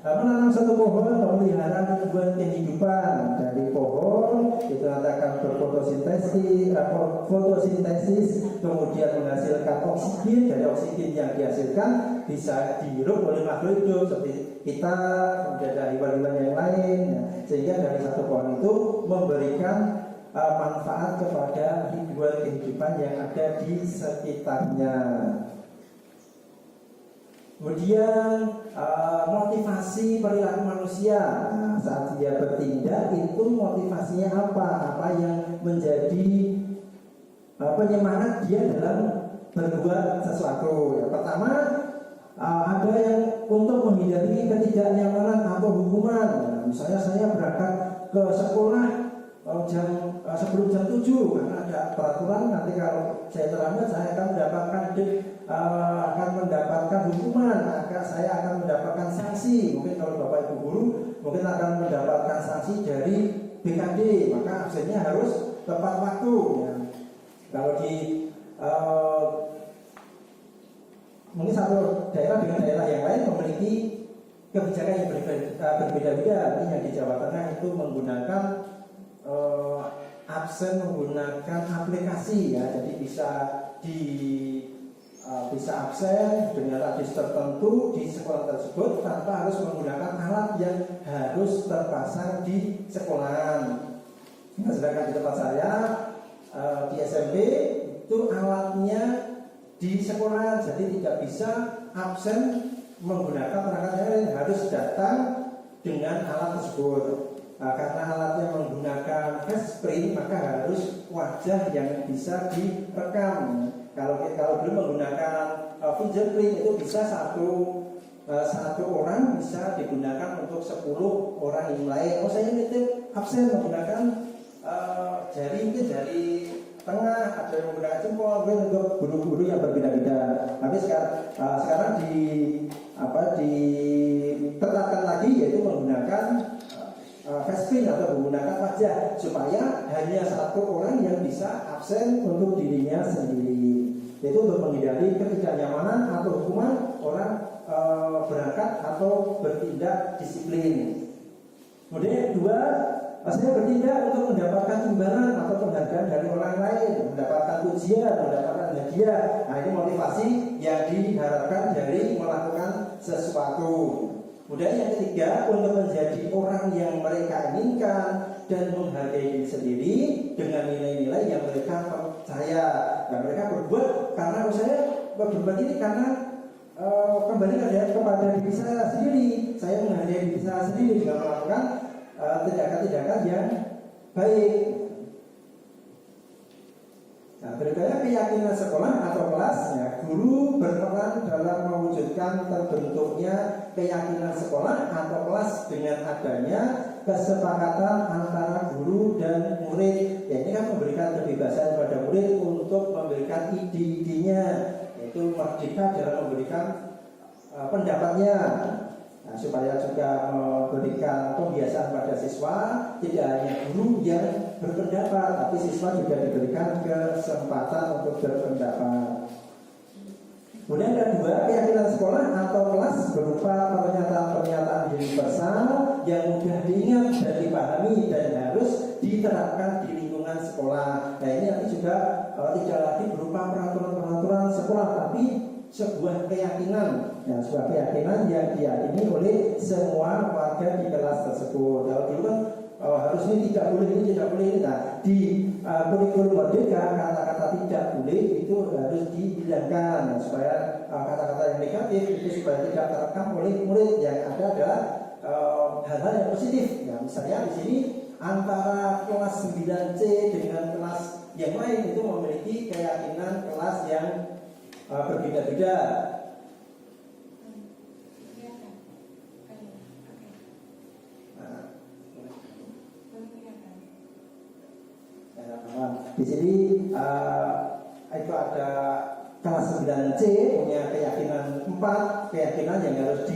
Menanam satu pohon memelihara tumbuhan kehidupan. Dari pohon itu nanti akan fotosintesis, kemudian menghasilkan oksigen. Dari oksigen yang dihasilkan bisa dihirup oleh makhluk hidup seperti kita, kemudian ada hewan-hewan yang lain. Sehingga dari satu pohon itu memberikan manfaat kepada ribuan kehidupan yang ada di sekitarnya. Kemudian motivasi perilaku manusia. Saat dia bertindak itu motivasinya apa? Apa yang menjadi penyemangat dia dalam berbuat sesuatu. Yang pertama, ada yang untuk menghindari ketidaknyamanan atau hukuman. Misalnya saya berangkat ke sekolah sebelum jam 7 karena ada peraturan, nanti kalau saya terlambat saya akan mendapatkan hukuman, maka saya akan mendapatkan sanksi. Mungkin kalau Bapak Ibu guru mungkin akan mendapatkan sanksi dari BKD, maka absennya harus tepat waktu ya. Kalau di mungkin satu daerah dengan daerah yang lain memiliki kebijakan yang berbeda-beda. Ini yang di Jawa Tengah itu menggunakan absen menggunakan aplikasi ya, jadi bisa absen dengan radius tertentu di sekolah tersebut tanpa harus menggunakan alat yang harus terpasang di sekolahan. Nah, sedangkan di tempat saya di SMP itu alatnya di sekolah, jadi tidak bisa absen menggunakan perangkat yang lain, harus datang dengan alat tersebut. Karena alatnya menggunakan fingerprint, maka harus wajah yang bisa direkam. Kalau belum menggunakan fingerprint itu bisa satu orang bisa digunakan untuk 10 orang yang lain. Oh, saya nitip absen menggunakan jari tengah, ada yang menggunakan jempol, untuk guru-guru yang berbeda-beda. Tapi sekarang ditetapkan lagi, yaitu menggunakan facecam atau menggunakan wajah, supaya hanya satu orang yang bisa absen untuk dirinya sendiri. Itu untuk menghindari ketidaknyamanan atau hukuman orang berangkat atau bertindak disiplin. Kemudian yang kedua, saya bertindak untuk mendapatkan imbalan atau penghargaan dari orang lain, mendapatkan pujian, mendapatkan hadiah. Nah, ini motivasi yang diharapkan dari melakukan sesuatu. Kemudian yang ketiga, untuk menjadi orang yang mereka inginkan dan menghargai diri sendiri dengan nilai-nilai yang mereka percaya. Dan mereka berbuat karena saya berbuat ini karena kembali kepada diri saya sendiri. Saya menghargai diri saya sendiri dengan melakukan tindakan-tindakan yang baik. Nah, berikutnya keyakinan sekolah atau kelas. Ya, guru berperan dalam mewujudkan terbentuknya keyakinan sekolah atau kelas dengan adanya kesepakatan antara guru dan murid. Ya, ini kan memberikan kebebasan pada murid untuk memberikan ide-idenya, yaitu merdeka dalam memberikan pendapatnya. Nah, supaya juga memberikan pembiasaan pada siswa, tidak hanya guru yang berpendapat, tapi siswa juga diberikan kesempatan untuk berpendapat. Kemudian yang kedua, keyakinan sekolah atau kelas berupa pernyataan-pernyataan universal yang mudah diingat dan dipahami dan harus diterapkan di lingkungan sekolah. Nah, ini nanti juga tidak lagi berupa peraturan-peraturan sekolah, tapi sebuah keyakinan, ya, sebuah keyakinan yang diyakini oleh semua warga di kelas tersebut. Kalau dulu kan harus ini tidak boleh, ini tidak boleh. Nah, di kurikulum merdeka kata-kata tidak boleh itu harus dihilangkan, ya, supaya kata-kata yang negatif itu supaya tidak terekam oleh murid. Yang ada adalah hal-hal yang positif. Ya, misalnya di sini antara kelas 9C dengan kelas yang lain itu memiliki keyakinan kelas yang berbeda-beda. Di sini itu ada kelas 9C punya keyakinan 4 keyakinan yang harus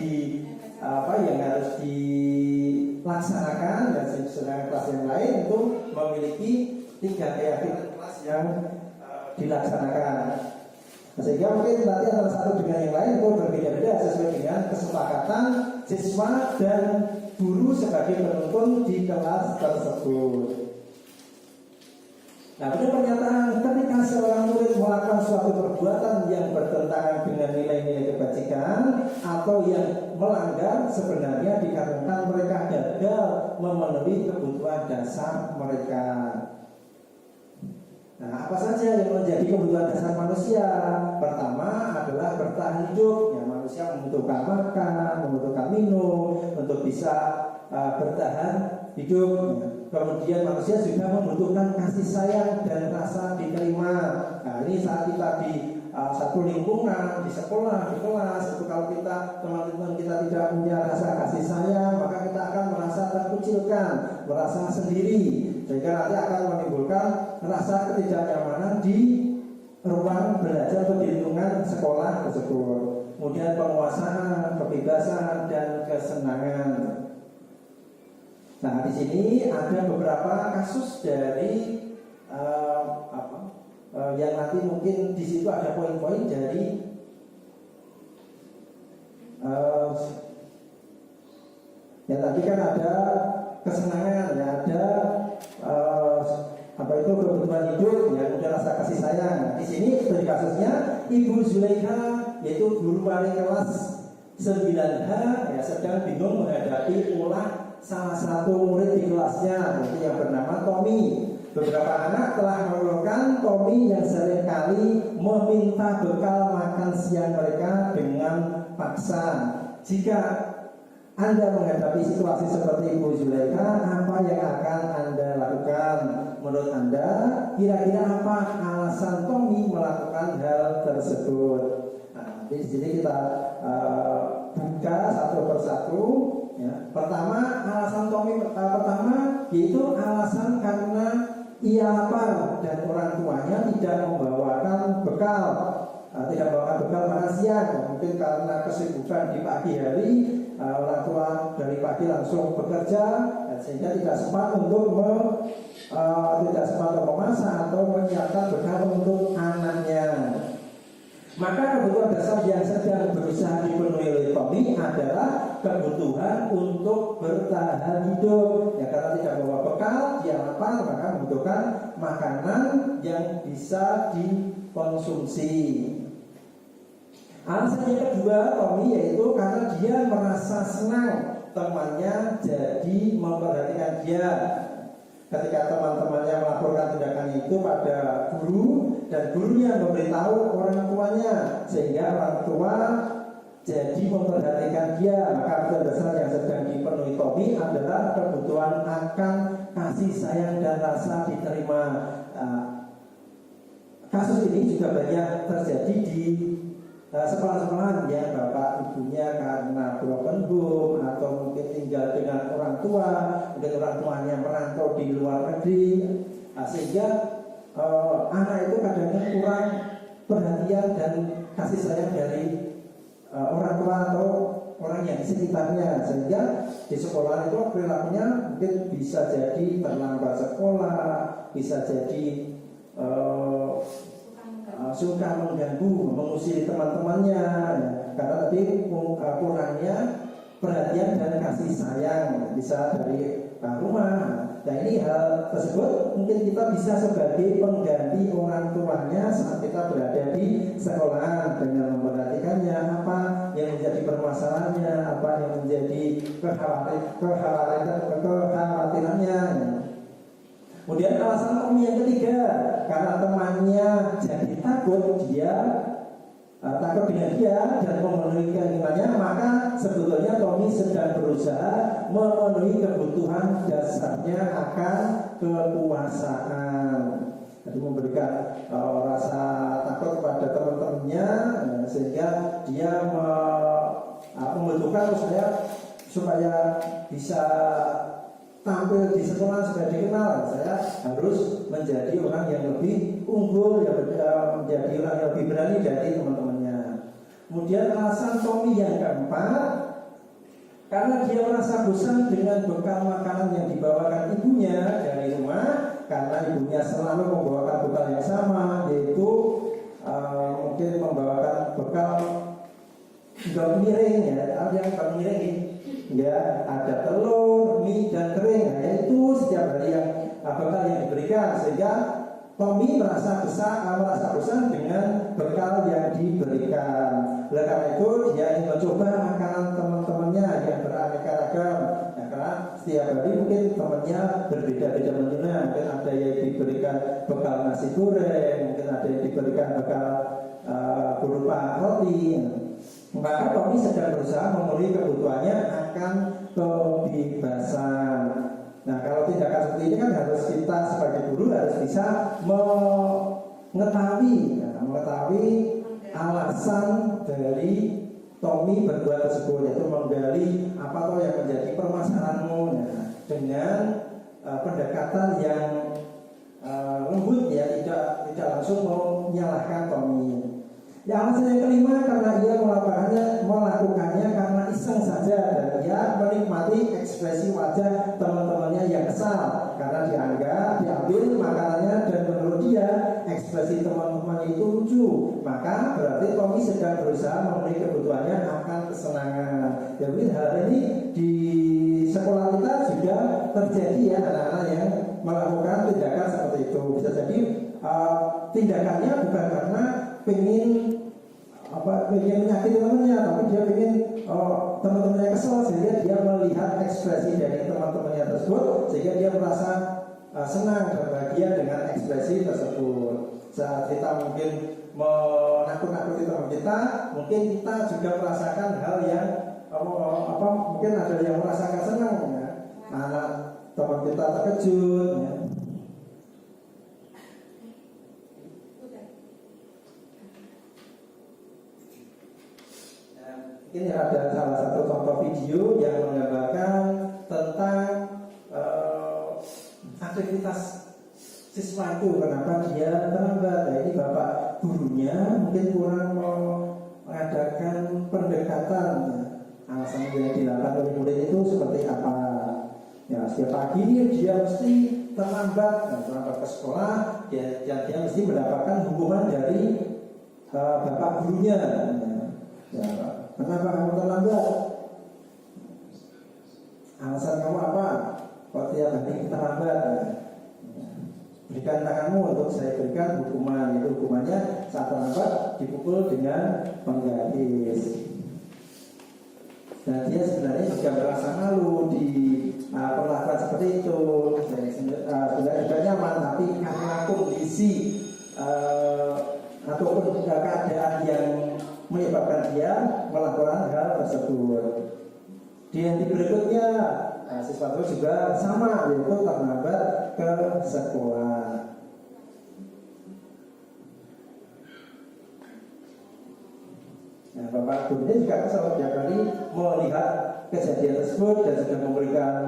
dilaksanakan, dan sedangkan kelas yang lain itu memiliki 3 keyakinan kelas yang dilaksanakan. Sehingga mungkin nanti antara satu dengan yang lain itu berbeda-beda sesuai dengan kesepakatan siswa dan guru sebagai penuntun di kelas tersebut. Nah, pada pernyataan ketika seorang murid melakukan suatu perbuatan yang bertentangan dengan nilai-nilai kebajikan atau yang melanggar, sebenarnya dikarenakan mereka gagal memenuhi kebutuhan dasar mereka. Nah, apa saja yang menjadi kebutuhan dasar manusia? Pertama adalah bertahan hidup. Ya, manusia membutuhkan makan, membutuhkan minum untuk bisa bertahan hidup. Kemudian manusia juga membutuhkan kasih sayang dan rasa diterima. Nah, ini saat kita di satu lingkungan, di sekolah, di kelas, itu kalau kita teman-teman kita tidak punya rasa kasih sayang, maka kita akan merasa terkucilkan, merasa sendiri, sehingga nanti akan menimbulkan rasa ketidaknyamanan di ruang belajar atau di lingkungan sekolah tersebut. Kemudian penguasaan, kebebasan dan kesenangan. Nah, di sini ada beberapa kasus dari yang nanti mungkin di situ ada poin-poin dari ya tadi kan ada kesenangan, ya ada kebutuhan hidup, ya ada rasa kasih sayang. Di sini dari kasusnya Ibu Zulaikha, yaitu guru wali kelas 9H, ya sedang bingung menghadapi ulah salah satu murid di kelasnya, yaitu yang bernama Tommy. Beberapa anak telah mengeluhkan Tommy yang seringkali meminta bekal makan siang mereka dengan paksa. Jika Anda menghadapi situasi seperti Ibu Zulaikha, apa yang akan Anda lakukan? Menurut Anda, kira-kira apa alasan Tommy melakukan hal tersebut? Nah, di sini kita buka satu persatu. Ya. Pertama, alasan Tommy pertama yaitu alasan karena ia lapar dan orang tuanya tidak membawakan bekal, tidak membawakan bekal makan siang. Mungkin karena kesibukan di pagi hari, orang tua dari pagi langsung bekerja, sehingga tidak sempat untuk memasak atau menyiapkan bekal untuk anaknya. Maka kebutuhan dasar yang sedang berusaha dipenuhi oleh Tommy adalah kebutuhan untuk bertahan hidup. Ya, karena tidak membawa bekal, dia lapar, maka membutuhkan makanan yang bisa dikonsumsi. Alasan yang kedua Tommy yaitu karena dia merasa senang temannya jadi memperhatikan dia. Ketika teman-temannya melaporkan tindakan itu pada guru dan gurunya memberitahu orang tuanya, sehingga orang tua jadi memperhatikan dia. Maka kebutuhan dasar yang sedang dipenuhi Tommy adalah kebutuhan akan kasih sayang dan rasa diterima. Kasus ini juga banyak terjadi di sekolah-sekolahan ya, bapak ibunya karena broken home atau mungkin tinggal dengan orang tua, mungkin orang tuanya merantau di luar negeri, sehingga anak itu kadang-kadang kurang perhatian dan kasih sayang dari orang tua atau orang yang di sekitarnya, sehingga di sekolah itu perilakunya mungkin bisa jadi terlambat sekolah, bisa jadi suka mengganggu, mengusir teman-temannya, ya. Karena tadi kurangnya perhatian dan kasih sayang bisa dari rumah. Nah, ini hal tersebut mungkin kita bisa sebagai pengganti orang tuanya saat kita berada di sekolah dengan memperhatikannya, apa yang menjadi permasalahannya, apa yang menjadi kekhawatirannya. Kemudian alasan Tommy yang ketiga, karena temannya jadi takut, dia takut dengan dia dan memenuhi keinginannya, maka sebetulnya Tommy sedang berusaha memenuhi kebutuhan dasarnya akan kekuasaan. Jadi memberikan rasa takut kepada teman-temannya, sehingga dia membutuhkan supaya bisa tampil di sekolah supaya dikenal, saya harus menjadi orang yang lebih unggul, yang menjadi orang yang lebih berani dari teman-temannya. Kemudian alasan Tommy yang keempat, karena dia merasa bosan dengan bekal makanan yang dibawakan ibunya dari rumah, karena ibunya selalu membawakan bekal yang sama, yaitu mungkin membawakan bekal gak miring ya, ada yang gak miring ya, ada telur, mie dan kering. Nah, itu setiap hari yang bekal yang diberikan, sehingga Tommy merasa bosan dengan bekal yang diberikan. Oleh karena itu dia ingin mencoba makanan teman-temannya yang beraneka ragam. Nah, karena setiap hari mungkin temannya berbeda-beda menunya. Mungkin ada yang diberikan bekal nasi goreng, mungkin ada yang diberikan bekal berupa roti. Maka Tommy sedang berusaha memenuhi kebutuhannya akan kebebasan. Nah, kalau tindakan seperti ini kan harus kita sebagai guru harus bisa mengetahui alasan dari Tommy berbuat tersebut, yaitu menggali apa toh yang menjadi permasalahanmu. Nah, dengan pendekatan yang lembut ya, tidak langsung menyalahkan Tommy. Ya, alasan yang kelima, karena ia melakukannya karena iseng saja, dan ia menikmati ekspresi wajah teman-temannya yang kesal karena diambil makanannya, dan menurut dia ekspresi teman-teman itu lucu. Maka berarti Tommy sedang berusaha memenuhi kebutuhannya akan kesenangan. Jadi hal ini di sekolah kita juga terjadi ya, anak-anak yang melakukan tindakan seperti itu. Bisa jadi tindakannya bukan karena pengen menyakiti temannya, tapi dia pengen teman-temannya kesel, sehingga dia melihat ekspresi dari teman-temannya tersebut, sehingga dia merasa senang dan bahagia dengan ekspresi tersebut. Saat kita mungkin menakut-nakuti teman kita, mungkin kita juga merasakan hal yang mungkin ada yang merasakan senang ya. Anak teman kita terkejut ya. Ini ada salah satu contoh video yang menggambarkan tentang aktivitas siswa itu, kenapa dia terlambat. Nah, ini bapak gurunya mungkin kurang mengadakan pendekatan ya. Alasan yang dilakukan oleh murid itu seperti apa ya, setiap pagi dia mesti terlambat ke sekolah, dia mesti mendapatkan hukuman dari bapak gurunya ya. Kenapa kamu terlambat? Alasan kamu apa? Kok tiap hari terlambat? Berikan tanganmu untuk saya berikan hukuman. Itu hukumannya saat terlambat dipukul dengan penggaris. Dan dia sebenarnya juga merasa malu di perlakuan seperti itu. Sebenarnya juga nyaman, tapi karena kondisi ataupun keadaan yang menyebabkan dia melakukan hal tersebut. Di yang berikutnya, siswa itu juga sama, yaitu terlambat ke sekolah. Nah, bapak guru ini juga kesal tiap kali melihat kejadian tersebut dan sudah memberikan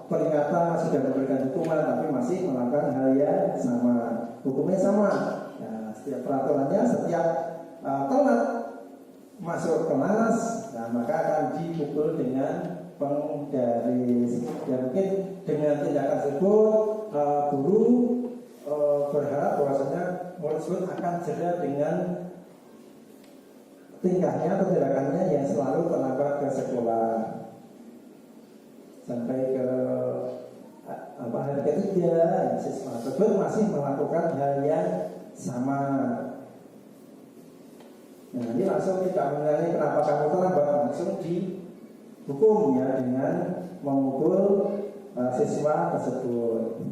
peringatan, sudah memberikan hukuman, tapi masih melakukan hal yang sama. Hukumnya sama. Setiap peraturannya, setiap telat masuk kelas, nah maka akan dipukul dengan penggaris. Ya, mungkin dengan tindakan tersebut guru berharap bahwasanya murid tersebut akan jeda dengan tingkahnya atau tindakannya yang selalu terlambat ke sekolah sampai ke hari ketiga. Siswa tersebut masih melakukan hal yang sama. Nah, ini langsung tidak mengenai kenapa kamu terlambat, langsung dihukum ya dengan memukul siswa tersebut.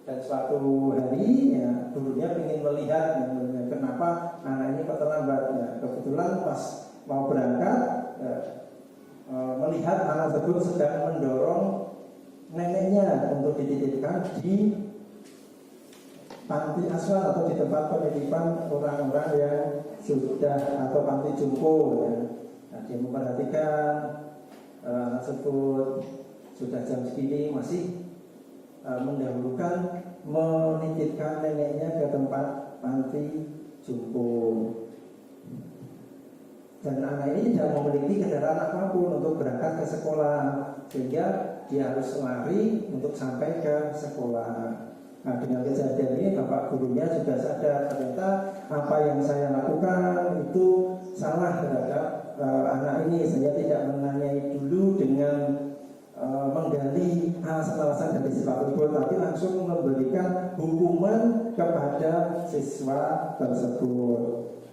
Dan suatu hari ya, gurunya ingin melihat kenapa anak ini kok terlambat. Ya, kebetulan pas mau berangkat melihat anak tersebut sedang mendorong neneknya untuk dititipkan di panti asuhan atau di tempat penitipan orang-orang yang sudah atau panti jompo ya. Nah, dia memperhatikan anak tersebut sudah jam segini masih mendahulukan menitipkan neneknya ke tempat panti jompo. Dan anak ini tidak memiliki kendaraan apapun untuk berangkat ke sekolah, sehingga dia harus lari untuk sampai ke sekolah. Nah, dengan kejadian ini Bapak gurunya juga sadar ternyata apa yang saya lakukan itu salah terhadap anak ini. Saya tidak menanyai dulu dengan menggali alasan-alasan dari siswa tersebut, tapi langsung memberikan hukuman kepada siswa tersebut.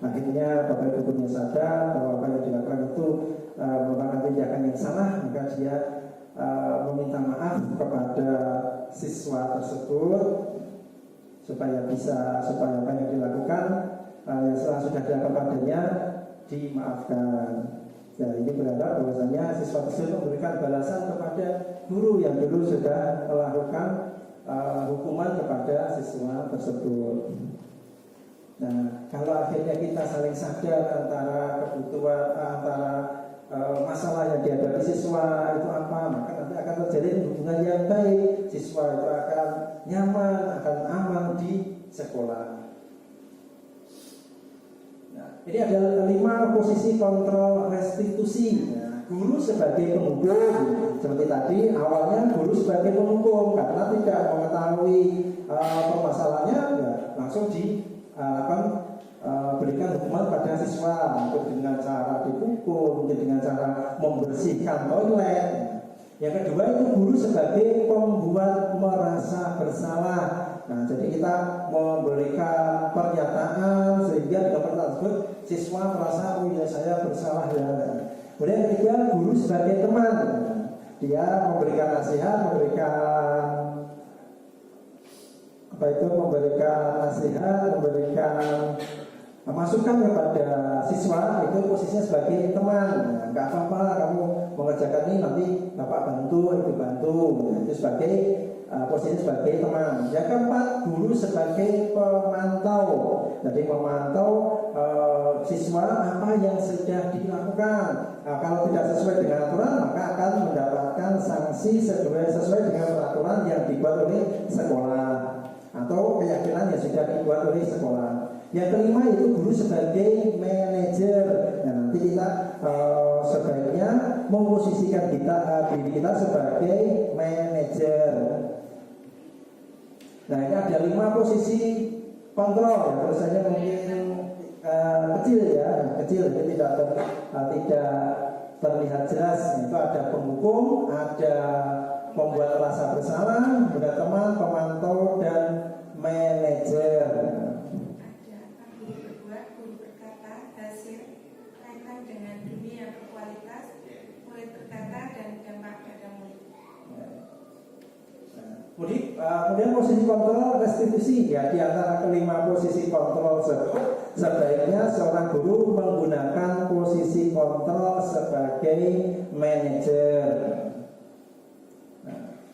Akhirnya Bapak Ibu gurunya sadar bahwa apa yang dilakukan itu merupakan tindakan yang salah, maka dia meminta maaf kepada siswa tersebut supaya apa yang dilakukan yang sudah dilakukan padanya dimaafkan. Nah, ini berharap bahwasanya siswa tersebut memberikan balasan kepada guru yang dulu sudah melakukan hukuman kepada siswa tersebut. Nah, kalau akhirnya kita saling sadar antara kebutuhan masalah yang dihadapi siswa itu apa, maka nanti akan terjadi hubungan yang baik. Siswa itu akan nyaman, akan aman di sekolah. Nah, ini ada 5 posisi kontrol restitusi. Nah, guru sebagai penghukum, seperti tadi awalnya guru sebagai penghukum karena tidak mengetahui permasalahannya, ya langsung berikan hukuman pada siswa, mungkin dengan cara dipukul, mungkin dengan cara membersihkan toilet. Yang kedua itu guru sebagai pembuat merasa bersalah. Nah, jadi kita memberikan pernyataan sehingga dengan pernyataan tersebut siswa merasa oh ya saya bersalah ya. Kemudian yang ketiga guru sebagai teman. Dia memberikan nasihat, memberikan masukan kepada siswa, itu posisinya sebagai teman. Nah, nggak apa-apa kamu mengerjakan ini, nanti bapak bantu, ibu bantu. Nah, itu sebagai posisinya sebagai teman. Yang keempat guru sebagai pemantau. Jadi memantau siswa apa yang sudah dilakukan. Nah, kalau tidak sesuai dengan aturan maka akan mendapatkan sanksi sesuai dengan peraturan yang dibuat oleh sekolah atau keyakinan yang sudah dibuat oleh sekolah. Yang kelima itu guru sebagai manajer. Nah, nanti kita sebaiknya memposisikan diri kita sebagai manajer. Nah, ini ada 5 posisi kontrol ya. Tulisannya mungkin kecil ya, jadi tidak terlihat jelas. Itu ada penghukum, ada pembuat rasa bersalah, ada teman, pemantau, dan manajer. Kemudian posisi kontrol restitusi ya, di antara kelima posisi kontrol tersebut sebaiknya seorang guru menggunakan posisi kontrol sebagai manajer.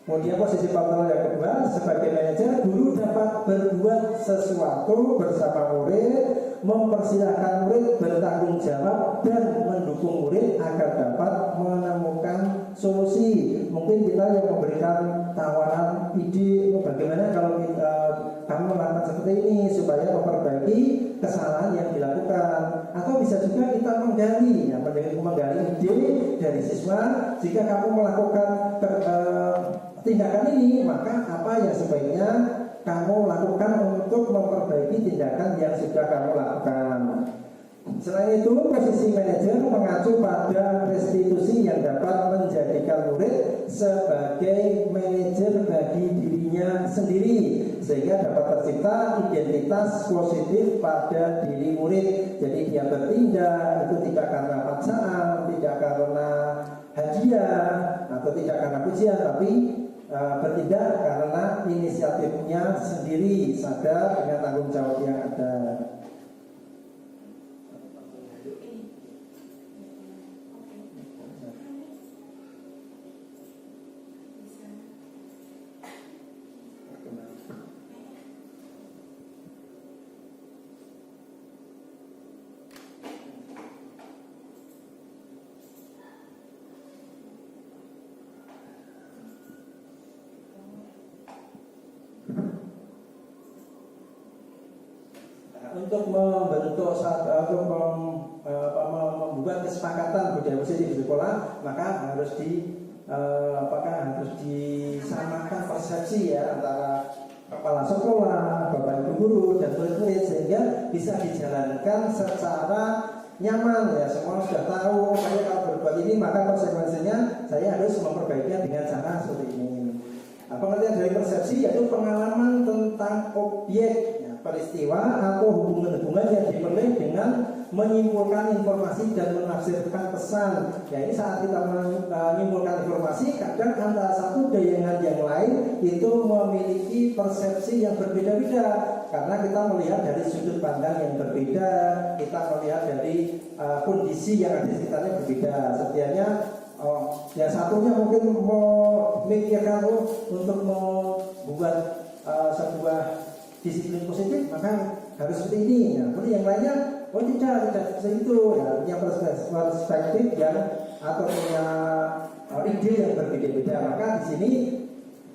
Kemudian posisi kontrol yang kedua sebagai manajer, guru dapat berbuat sesuatu bersama murid, mempersilahkan murid bertanggung jawab dan mendukung murid agar dapat menemukan solusi. Mungkin kita yang memberikan tawaran ide bagaimana kalau kamu melakukan seperti ini supaya memperbaiki kesalahan yang dilakukan, atau bisa juga kita menggali ide dari siswa. Jika kamu melakukan tindakan ini, maka apa yang sebaiknya kamu lakukan untuk memperbaiki tindakan yang sudah kamu lakukan. Selain itu, posisi manajer mengacu pada restitusi yang dapat menjadikan murid sebagai manajer bagi dirinya sendiri, sehingga dapat tercipta identitas positif pada diri murid. Jadi dia bertindak itu tidak karena paksaan, tidak karena hadiah, atau tidak karena pujian, tapi bertindak karena inisiatifnya sendiri, sadar dengan tanggung jawab yang ada. Untuk membuat kesepakatan budaya positif di sekolah, maka harus disamakan persepsi ya antara kepala sekolah, bapak ibu guru dan murid-murid, sehingga bisa dijalankan secara nyaman ya. Semua sudah tahu, saya kalau berbuat ini maka konsekuensinya saya harus memperbaikinya dengan cara seperti ini. Pengertian dari persepsi yaitu pengalaman tentang objek ya, peristiwa atau hubungan-hubungan yang diperoleh dengan menyimpulkan informasi dan menafsirkan pesan. Ya, ini saat kita menyimpulkan informasi, kadang antara satu dengan yang lain itu memiliki persepsi yang berbeda-beda karena kita melihat dari sudut pandang yang berbeda, kita melihat dari kondisi yang ada di sekitarnya berbeda. Setianya yang satunya mungkin memikirkan untuk membuat sebuah disiplin positif maka harus seperti ini. Nah, kemudian yang lainnya tidak seperti itu ya, punya perspektif yang atau punya ide yang berbeda-beda. Maka di sini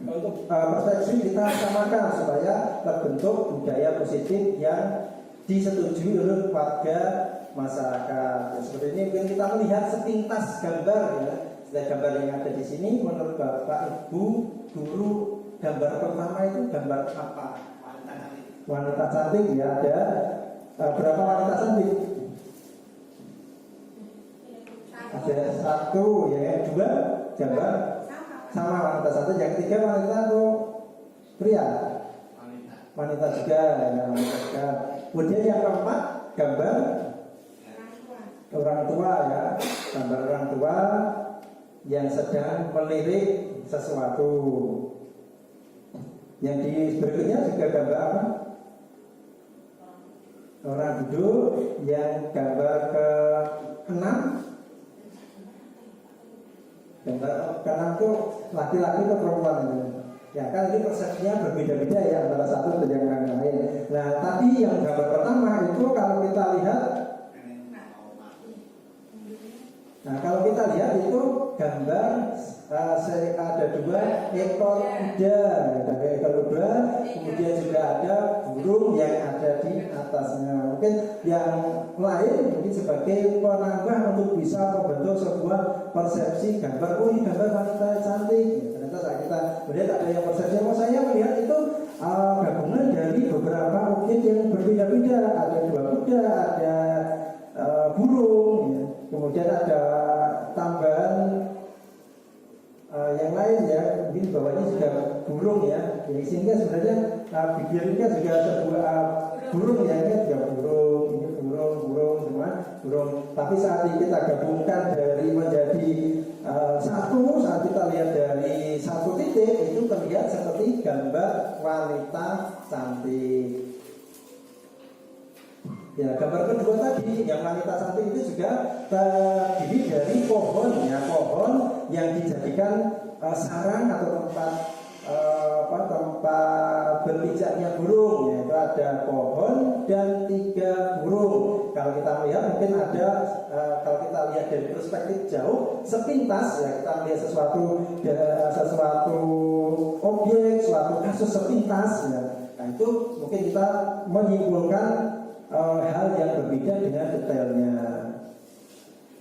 untuk perspektif kita samakan supaya terbentuk budaya positif yang disetujui oleh warga masyarakat. Ya, seperti ini mungkin kita melihat sepintas gambar ya. Gambar yang ada di sini menurut Bapak Ibu guru, gambar pertama itu gambar apa? Wanita cantik ya. Ada berapa wanita cantik? Ada satu ya, dua gambar sama wanita cantik. Yang ketiga wanita atau pria? Wanita juga ya, wanita juga. Kemudian yang keempat gambar orang tua ya, gambar orang tua yang sedang melirik sesuatu. Yang di berikutnya juga gambar apa? Orang duduk. Yang gambar ke-6, gambar ke-6 itu laki-laki atau perempuan itu. Ya kan ini persepsinya berbeda-beda ya antara satu dengan yang lain. Nah tadi yang gambar pertama itu kalau kita lihat, itu gambar ada dua ekor kuda, ada ekor kuda, kemudian juga ada burung yang ada di atasnya. Mungkin yang lain mungkin sebagai penambah untuk bisa membentuk sebuah persepsi gambar. Oh ini gambar wanita cantik. Ternyata saat kita melihat ada yang persepsi. Saya melihat itu gabungan dari beberapa objek yang berbeda-beda. Ada dua kuda, ada burung, ya. Kemudian ada tambahan yang lain ya, mungkin bawahnya juga burung ya. Jadi sehingga sebenarnya bibirnya juga sebuah burung ya, ini juga burung, ini burung semua burung. Tapi saat ini kita gabungkan dari menjadi satu, saat kita lihat dari satu titik itu terlihat seperti gambar wanita cantik. Ya, gambar kedua tadi yang wanita cantik itu juga terdiri dari pohon ya, pohon yang dijadikan sarang atau tempat berpijaknya burung ya. Itu ada pohon dan 3 burung. Kalau kita melihat mungkin ada kalau kita lihat dari perspektif jauh sepintas ya, kita melihat sesuatu objek, suatu kasus sepintas ya. Nah itu mungkin kita menyimpulkan hal yang berbeda dengan detailnya.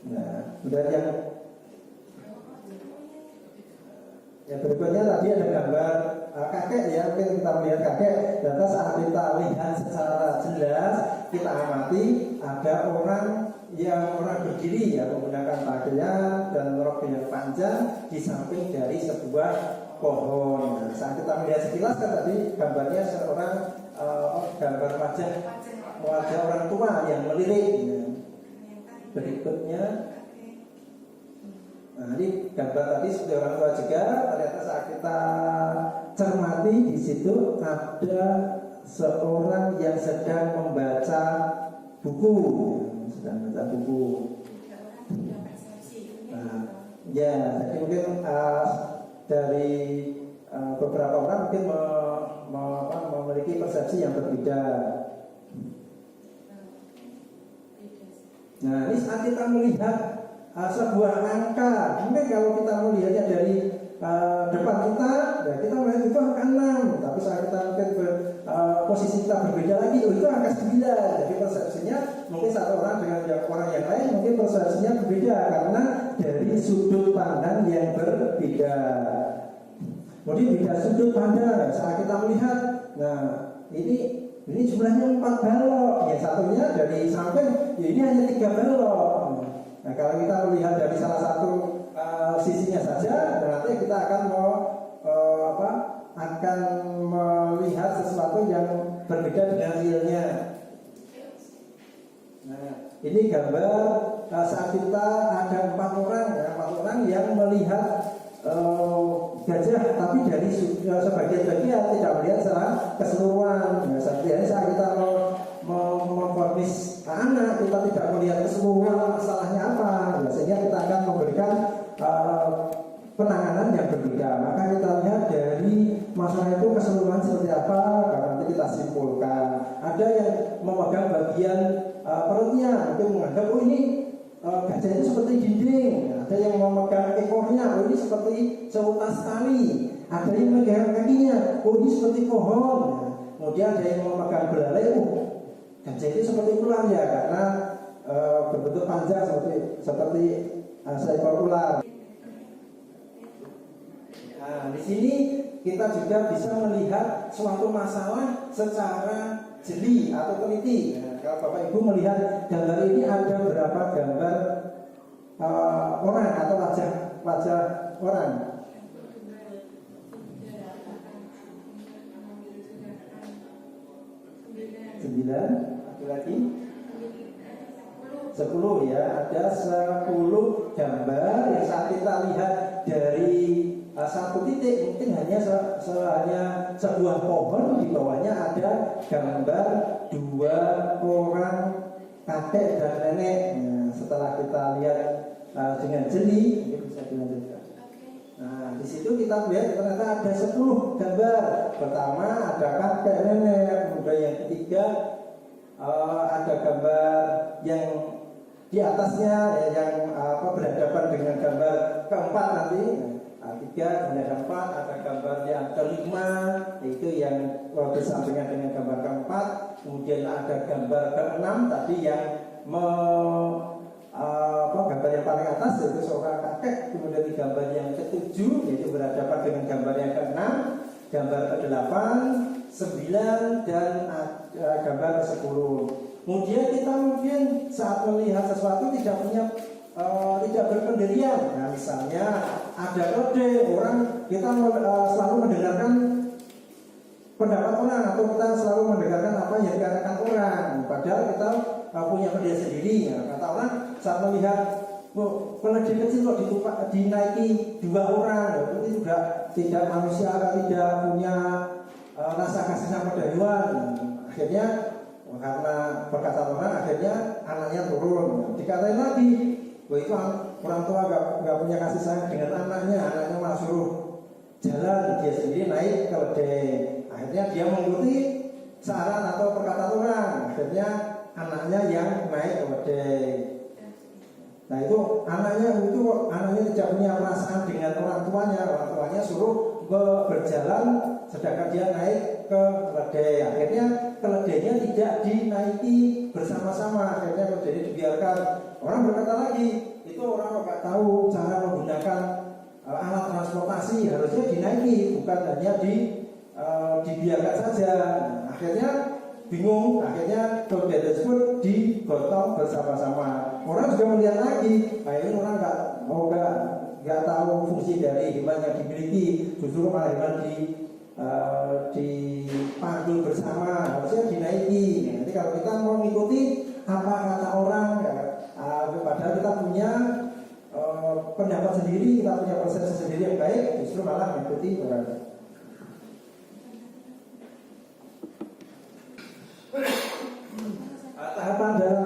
Nah, kemudian yang berikutnya tadi ada gambar kakek ya, mungkin kita melihat kakek. Ternyata saat kita lihat secara jelas, kita amati ada orang berdiri ya, menggunakan pakaian dan rok yang panjang di samping dari sebuah pohon. Nah, saat kita melihat sekilas kan tadi gambarnya seorang gambar wajah orang tua yang melirik ya. Berikutnya nah ini gambar tadi seperti orang tua juga. Ternyata saat kita cermati di situ ada seorang yang sedang membaca buku, Nah, ya, jadi mungkin dari beberapa orang mungkin memiliki persepsi yang berbeda. Nah, ini saat kita melihat sebuah angka, mungkin kalau kita melihatnya dari depan kita, ya kita melihat itu angka 6. Tapi saat kita mungkin posisi kita berbeda lagi, itu angka 9. Jadi persepsinya mungkin satu orang dengan orang yang lain mungkin persepsinya berbeda karena dari sudut pandang yang berbeda. Kemudian beda sudut pandang saat kita melihat Nah, ini jumlahnya 4 balok. Yang satunya dari samping, ya ini hanya 3 balok. Nah, kalau kita melihat dari salah satu sisinya saja, nanti kita akan akan melihat sesuatu yang berbeda dengan realnya. Nah, ini gambar saat kita ada 4 orang yang melihat gajah, tapi dari sebagian-bagian, tidak melihat secara keseluruhan. Nah, saat kita memfonis anak, kita tidak melihat keseluruhan masalahnya apa, sehingga kita akan memberikan penanganan yang berbeda. Maka kita lihat dari masalah itu keseluruhan seperti apa, karena nanti kita simpulkan. Ada yang memegang bagian perutnya, mungkin menganggap ini gajah itu seperti dinding. Ada yang memegang ekornya, ini seperti seutas tali. Ada yang memegang kakinya, ini seperti pohon. Kemudian ada yang memegang belalai, gajah itu seperti ular ya, karena berbentuk panjang seperti seekor ular. Nah, di sini kita juga bisa melihat suatu masalah secara jeli atau teliti. Nah, kalau Bapak Ibu melihat gambar ini, ada berapa gambar orang atau wajah orang? 9, lagi 10 ya, ada 10 gambar yang saat kita lihat dari satu titik, mungkin hanya sebuah pohon, di bawahnya ada gambar 2 orang kakek dan nenek. Nah, setelah kita lihat dengan jeli, ini bisa dilanjutkan. Nah, di situ kita lihat ternyata ada 10 gambar. Pertama ada kakek nenek, kemudian yang ketiga ada gambar yang di atasnya yang berhadapan dengan gambar keempat nanti. Nah, 3, kemudian 4, ada gambar yang kelima, yaitu yang bersampingan dengan gambar keempat. Kemudian ada gambar ke-6 tadi yang gambar yang paling atas, yaitu seorang kakek. Kemudian di gambar yang ke-7, yaitu berhadapan dengan gambar yang ke-6, gambar ke-8, 9, dan gambar ke-10. Kemudian kita mungkin saat melihat sesuatu tidak berpendirian. Nah, misalnya ada kode orang, kita selalu mendengarkan pendapat orang, atau kita selalu mendengarkan apa yang dikatakan orang, padahal kita punya pendirian sendiri. Nah, kata orang saat melihat keledai kecil kok dinaiki 2 orang, itu juga tidak manusia, tidak punya rasa kasih sama pada hewan. Akhirnya karena berkata orang, akhirnya anaknya turun. Dikatain lagi, itu orang tua nggak punya kasih sayang dengan anaknya malah suruh jalan, dia sendiri naik keledai. Akhirnya dia mengikuti saran atau perkataan orang. Akhirnya anaknya yang naik keledai. Nah, itu anaknya tidak punya perasaan dengan orang tuanya suruh berjalan, sedangkan dia naik ke keledai. Akhirnya keledainya tidak dinaiki bersama-sama. Akhirnya keledainya dibiarkan. Orang berkata lagi, itu orang nggak tahu cara menggunakan alat transportasi, harusnya dinaiki, bukan hanya dibiarkan saja. Nah, akhirnya bingung, akhirnya keledai tersebut digotong bersama-sama. Orang juga melihat lagi, nah ini orang nggak tahu fungsi dari hewan yang dimiliki, justru malah hewan dipanggil bersama, harusnya dinaiki. Nanti kalau kita mau mengikuti apa kata orang, padahal kita punya pendapat sendiri, kita punya persepsi sendiri yang baik, justru malah mengikuti orang. Tahapan dalam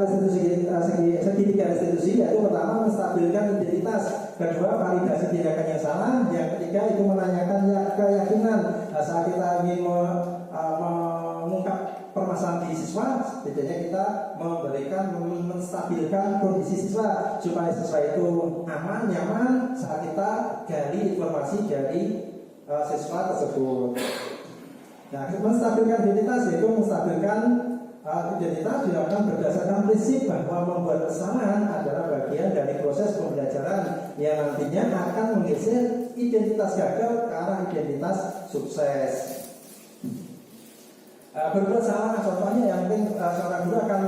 segitiga restitusi yaitu pertama menstabilkan identitas, kedua validasi tindakan yang salah, yang ketiga itu menanyakan keyakinan. Saat kita ingin mengungkap permasalahan di siswa, setidaknya kita menstabilkan kondisi siswa supaya siswa itu aman, nyaman saat kita gali informasi dari siswa tersebut. Nah, menstabilkan identitas yaitu menstabilkan identitas dilakukan berdasarkan prinsip bahwa membuat kesalahan adalah bagian dari proses pembelajaran yang nantinya akan menggeser identitas gagal ke arah identitas sukses. Berbuat salah, contohnya yang mungkin seorang guru akan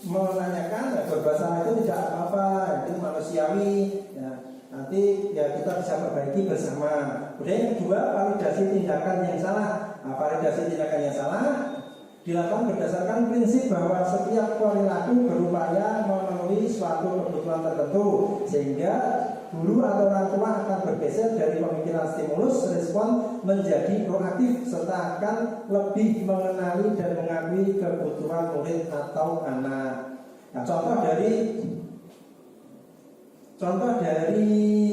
menanyakan, berbuat salah itu tidak apa-apa, itu manusiawi. Ya, nanti ya kita bisa perbaiki bersama. Kemudian yang kedua, validasi tindakan yang salah. Validasi tindakan yang salah dilakukan berdasarkan prinsip bahwa setiap perilaku berupaya memenuhi suatu kebutuhan tertentu, sehingga guru atau orang tua akan bergeser dari pemikiran stimulus respon menjadi proaktif serta akan lebih mengenali dan mengakui kebutuhan murid atau anak. Nah, contoh dari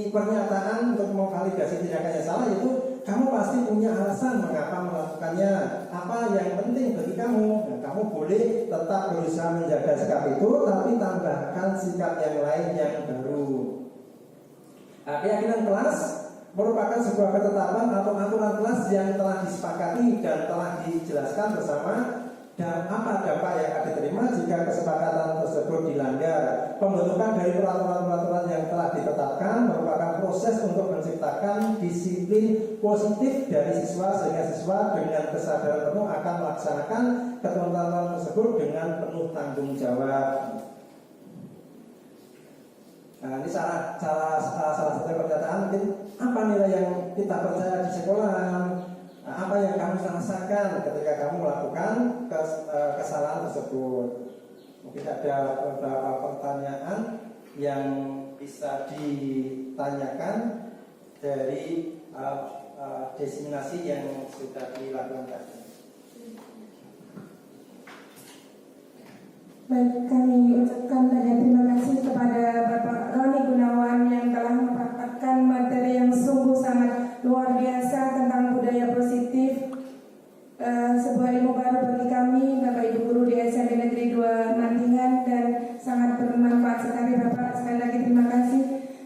pernyataan untuk memvalidasi tindakan yang salah itu, kamu pasti punya alasan mengapa melakukannya. Apa yang penting bagi kamu? Nah, kamu boleh tetap berusaha menjaga sikap itu, tapi tambahkan sikap yang lain yang baru. Nah, keyakinan kelas merupakan sebuah ketetapan atau aturan kelas yang telah disepakati dan telah dijelaskan bersama, dan apa dampak yang akan diterima jika kesepakatan tersebut dilanggar. Pembentukan dari peraturan-peraturan yang telah ditetapkan merupakan proses untuk menciptakan disiplin positif dari siswa, sehingga siswa dengan kesadaran penuh akan melaksanakan ketentuan tersebut dengan penuh tanggung jawab. Nah, ini salah satu pernyataan mungkin, apa nilai yang kita percaya di sekolah? Nah, apa yang kamu rasakan ketika kamu melakukan kesalahan tersebut? Mungkin ada beberapa pertanyaan yang bisa ditanyakan dari diseminasi yang sudah dilakukan tadi. Baik, kami ucapkan banyak terima kasih kepada Bapak Roni Gunawan yang telah mendapatkan materi yang sungguh sangat luar biasa tentang budaya positif. Sebuah ilmu baru bagi kami, Bapak Ibu Guru di SMP Negeri 2 Mandingan, dan sangat bermanfaat sekali Bapak. Sekali lagi terima kasih.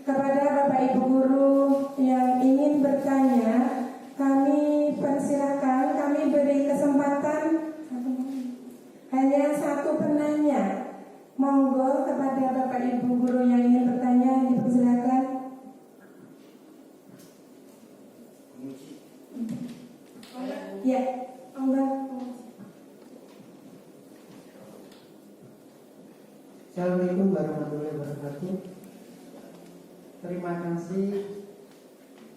Kepada Bapak Ibu Guru yang ingin bertanya, kami persilakan, kami beri kesempatan hanya satu penanya. Monggo kepada Bapak Ibu Guru yang ingin bertanya, dipersilakan. Ya, monggo. Assalamualaikum warahmatullahi wabarakatuh. Terima kasih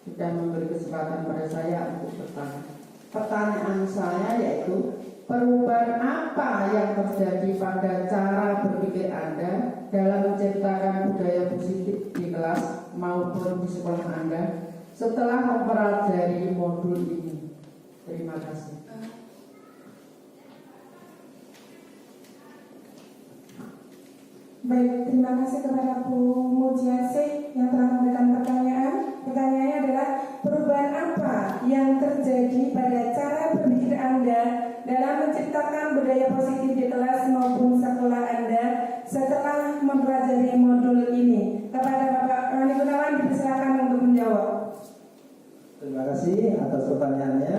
sudah memberi kesempatan pada saya untuk bertanya. Pertanyaan saya yaitu, perubahan apa yang terjadi pada cara berpikir Anda dalam menciptakan budaya positif di kelas maupun di sekolah Anda setelah mempelajari modul ini? Terima kasih. Baik, terima kasih kepada Bu Mujiasih yang telah memberikan pertanyaan. Pertanyaannya adalah, perubahan apa yang terjadi pada cara berpikir Anda dalam menciptakan budaya positif di kelas maupun sekolah Anda setelah mempelajari modul ini? Kepada Bapak Roni Gunawan, dipersilakan untuk menjawab. Terima kasih atas pertanyaannya.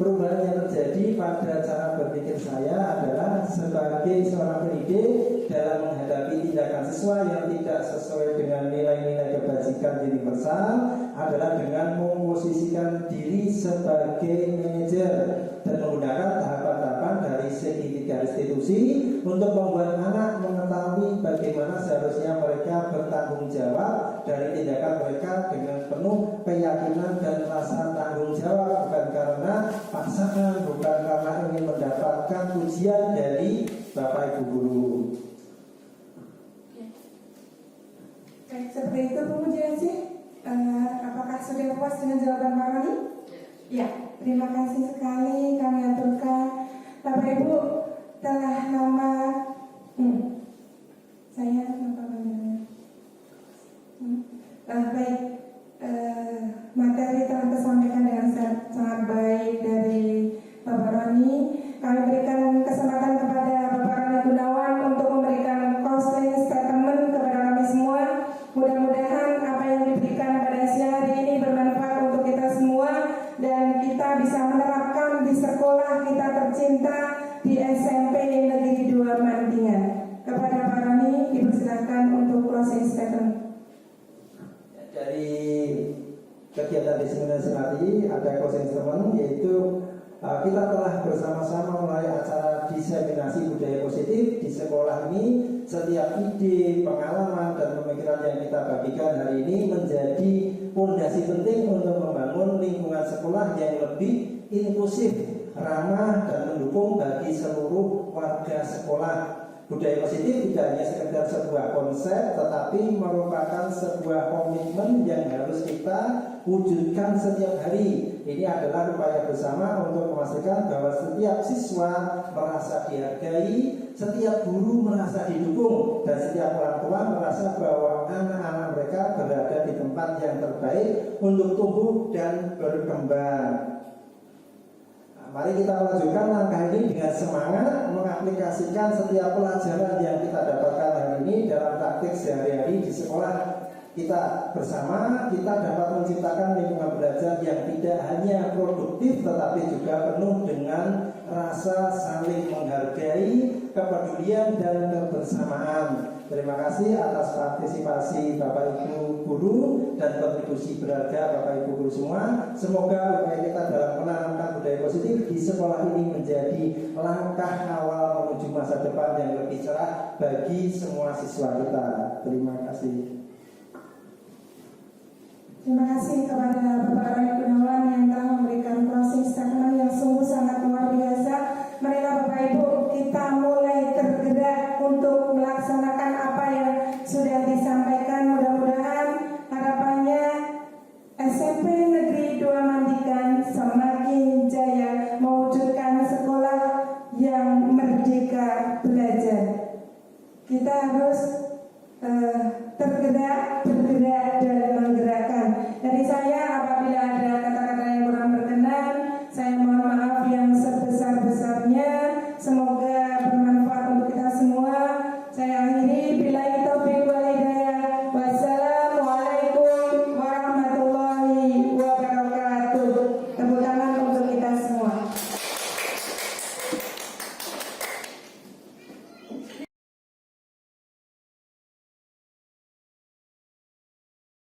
Perubahan yang terjadi pada cara berpikir saya adalah sebagai seorang pendidik dalam menghadapi tindakan siswa yang tidak sesuai dengan nilai-nilai kebajikan universal adalah dengan memposisikan diri sebagai manajer dan menggunakan tahapan-tahapan dari segitiga institusi untuk membuat anak mengetahui bagaimana seharusnya mereka bertanggung jawab dari tindakan mereka dengan penuh keyakinan dan rasa tanggung jawab, bukan karena paksaan, bukan karena ingin mendapatkan pujian dari Bapak Ibu Guru. Baik, seperti itu Bu Mujiasih. Apakah sudah puas dengan jawaban Pak Roni? Ya, terima kasih sekali kami aturkan. Bapak Ibu telah lama saya lupa namanya. Baik, materi telah tersampaikan dengan sangat baik dari Bapak Roni. Kami berikan kesempatan kepada Bapak Roni Gunawan untuk memberikan closing statement kepada kami semua. Mudah-mudahan apa yang diberikan pada siang hari ini bermanfaat untuk kita semua dan kita bisa menerapkan di sekolah kita tercinta di SMP Negeri 2 Mandingan. Kepada Pak Roni, dipersilakan untuk closing statement. Dari kegiatan diseminasi tadi ada closing statement, yaitu kita telah bersama-sama mulai acara diseminasi budaya positif di sekolah ini. Setiap ide, pengalaman, dan pemikiran yang kita bagikan hari ini menjadi fondasi penting untuk membangun lingkungan sekolah yang lebih inklusif, ramah, dan mendukung bagi seluruh warga sekolah. Budaya positif tidak hanya sekedar sebuah konsep, tetapi merupakan sebuah komitmen yang harus kita wujudkan setiap hari. Ini adalah upaya bersama untuk memastikan bahwa setiap siswa merasa dihargai, setiap guru merasa didukung, dan setiap orang tua merasa bahwa anak-anak mereka berada di tempat yang terbaik untuk tumbuh dan berkembang. Mari kita lanjutkan langkah ini dengan semangat mengaplikasikan setiap pelajaran yang kita dapatkan hari ini dalam praktik sehari-hari di sekolah kita bersama. Kita dapat menciptakan lingkungan belajar yang tidak hanya produktif tetapi juga penuh dengan rasa saling menghargai, kepedulian, dan kebersamaan. Terima kasih atas partisipasi Bapak Ibu Guru dan kontribusi berharga Bapak Ibu Guru semua. Semoga upaya kita dalam menanamkan budaya positif di sekolah ini menjadi langkah awal menuju masa depan yang lebih cerah bagi semua siswa kita. Terima kasih. Terima kasih kepada Bapak Roni Gunawan yang telah memberikan closing statement yang sungguh sangat luar biasa. Marilah Bapak Ibu kita mulai tergerak untuk melaksanakan apa yang sudah disampaikan. Mudah-mudahan harapannya SMP Negeri 2 Mandikan semakin jaya mewujudkan sekolah yang merdeka belajar. Kita harus bergerak dan menggerakkan. Dari saya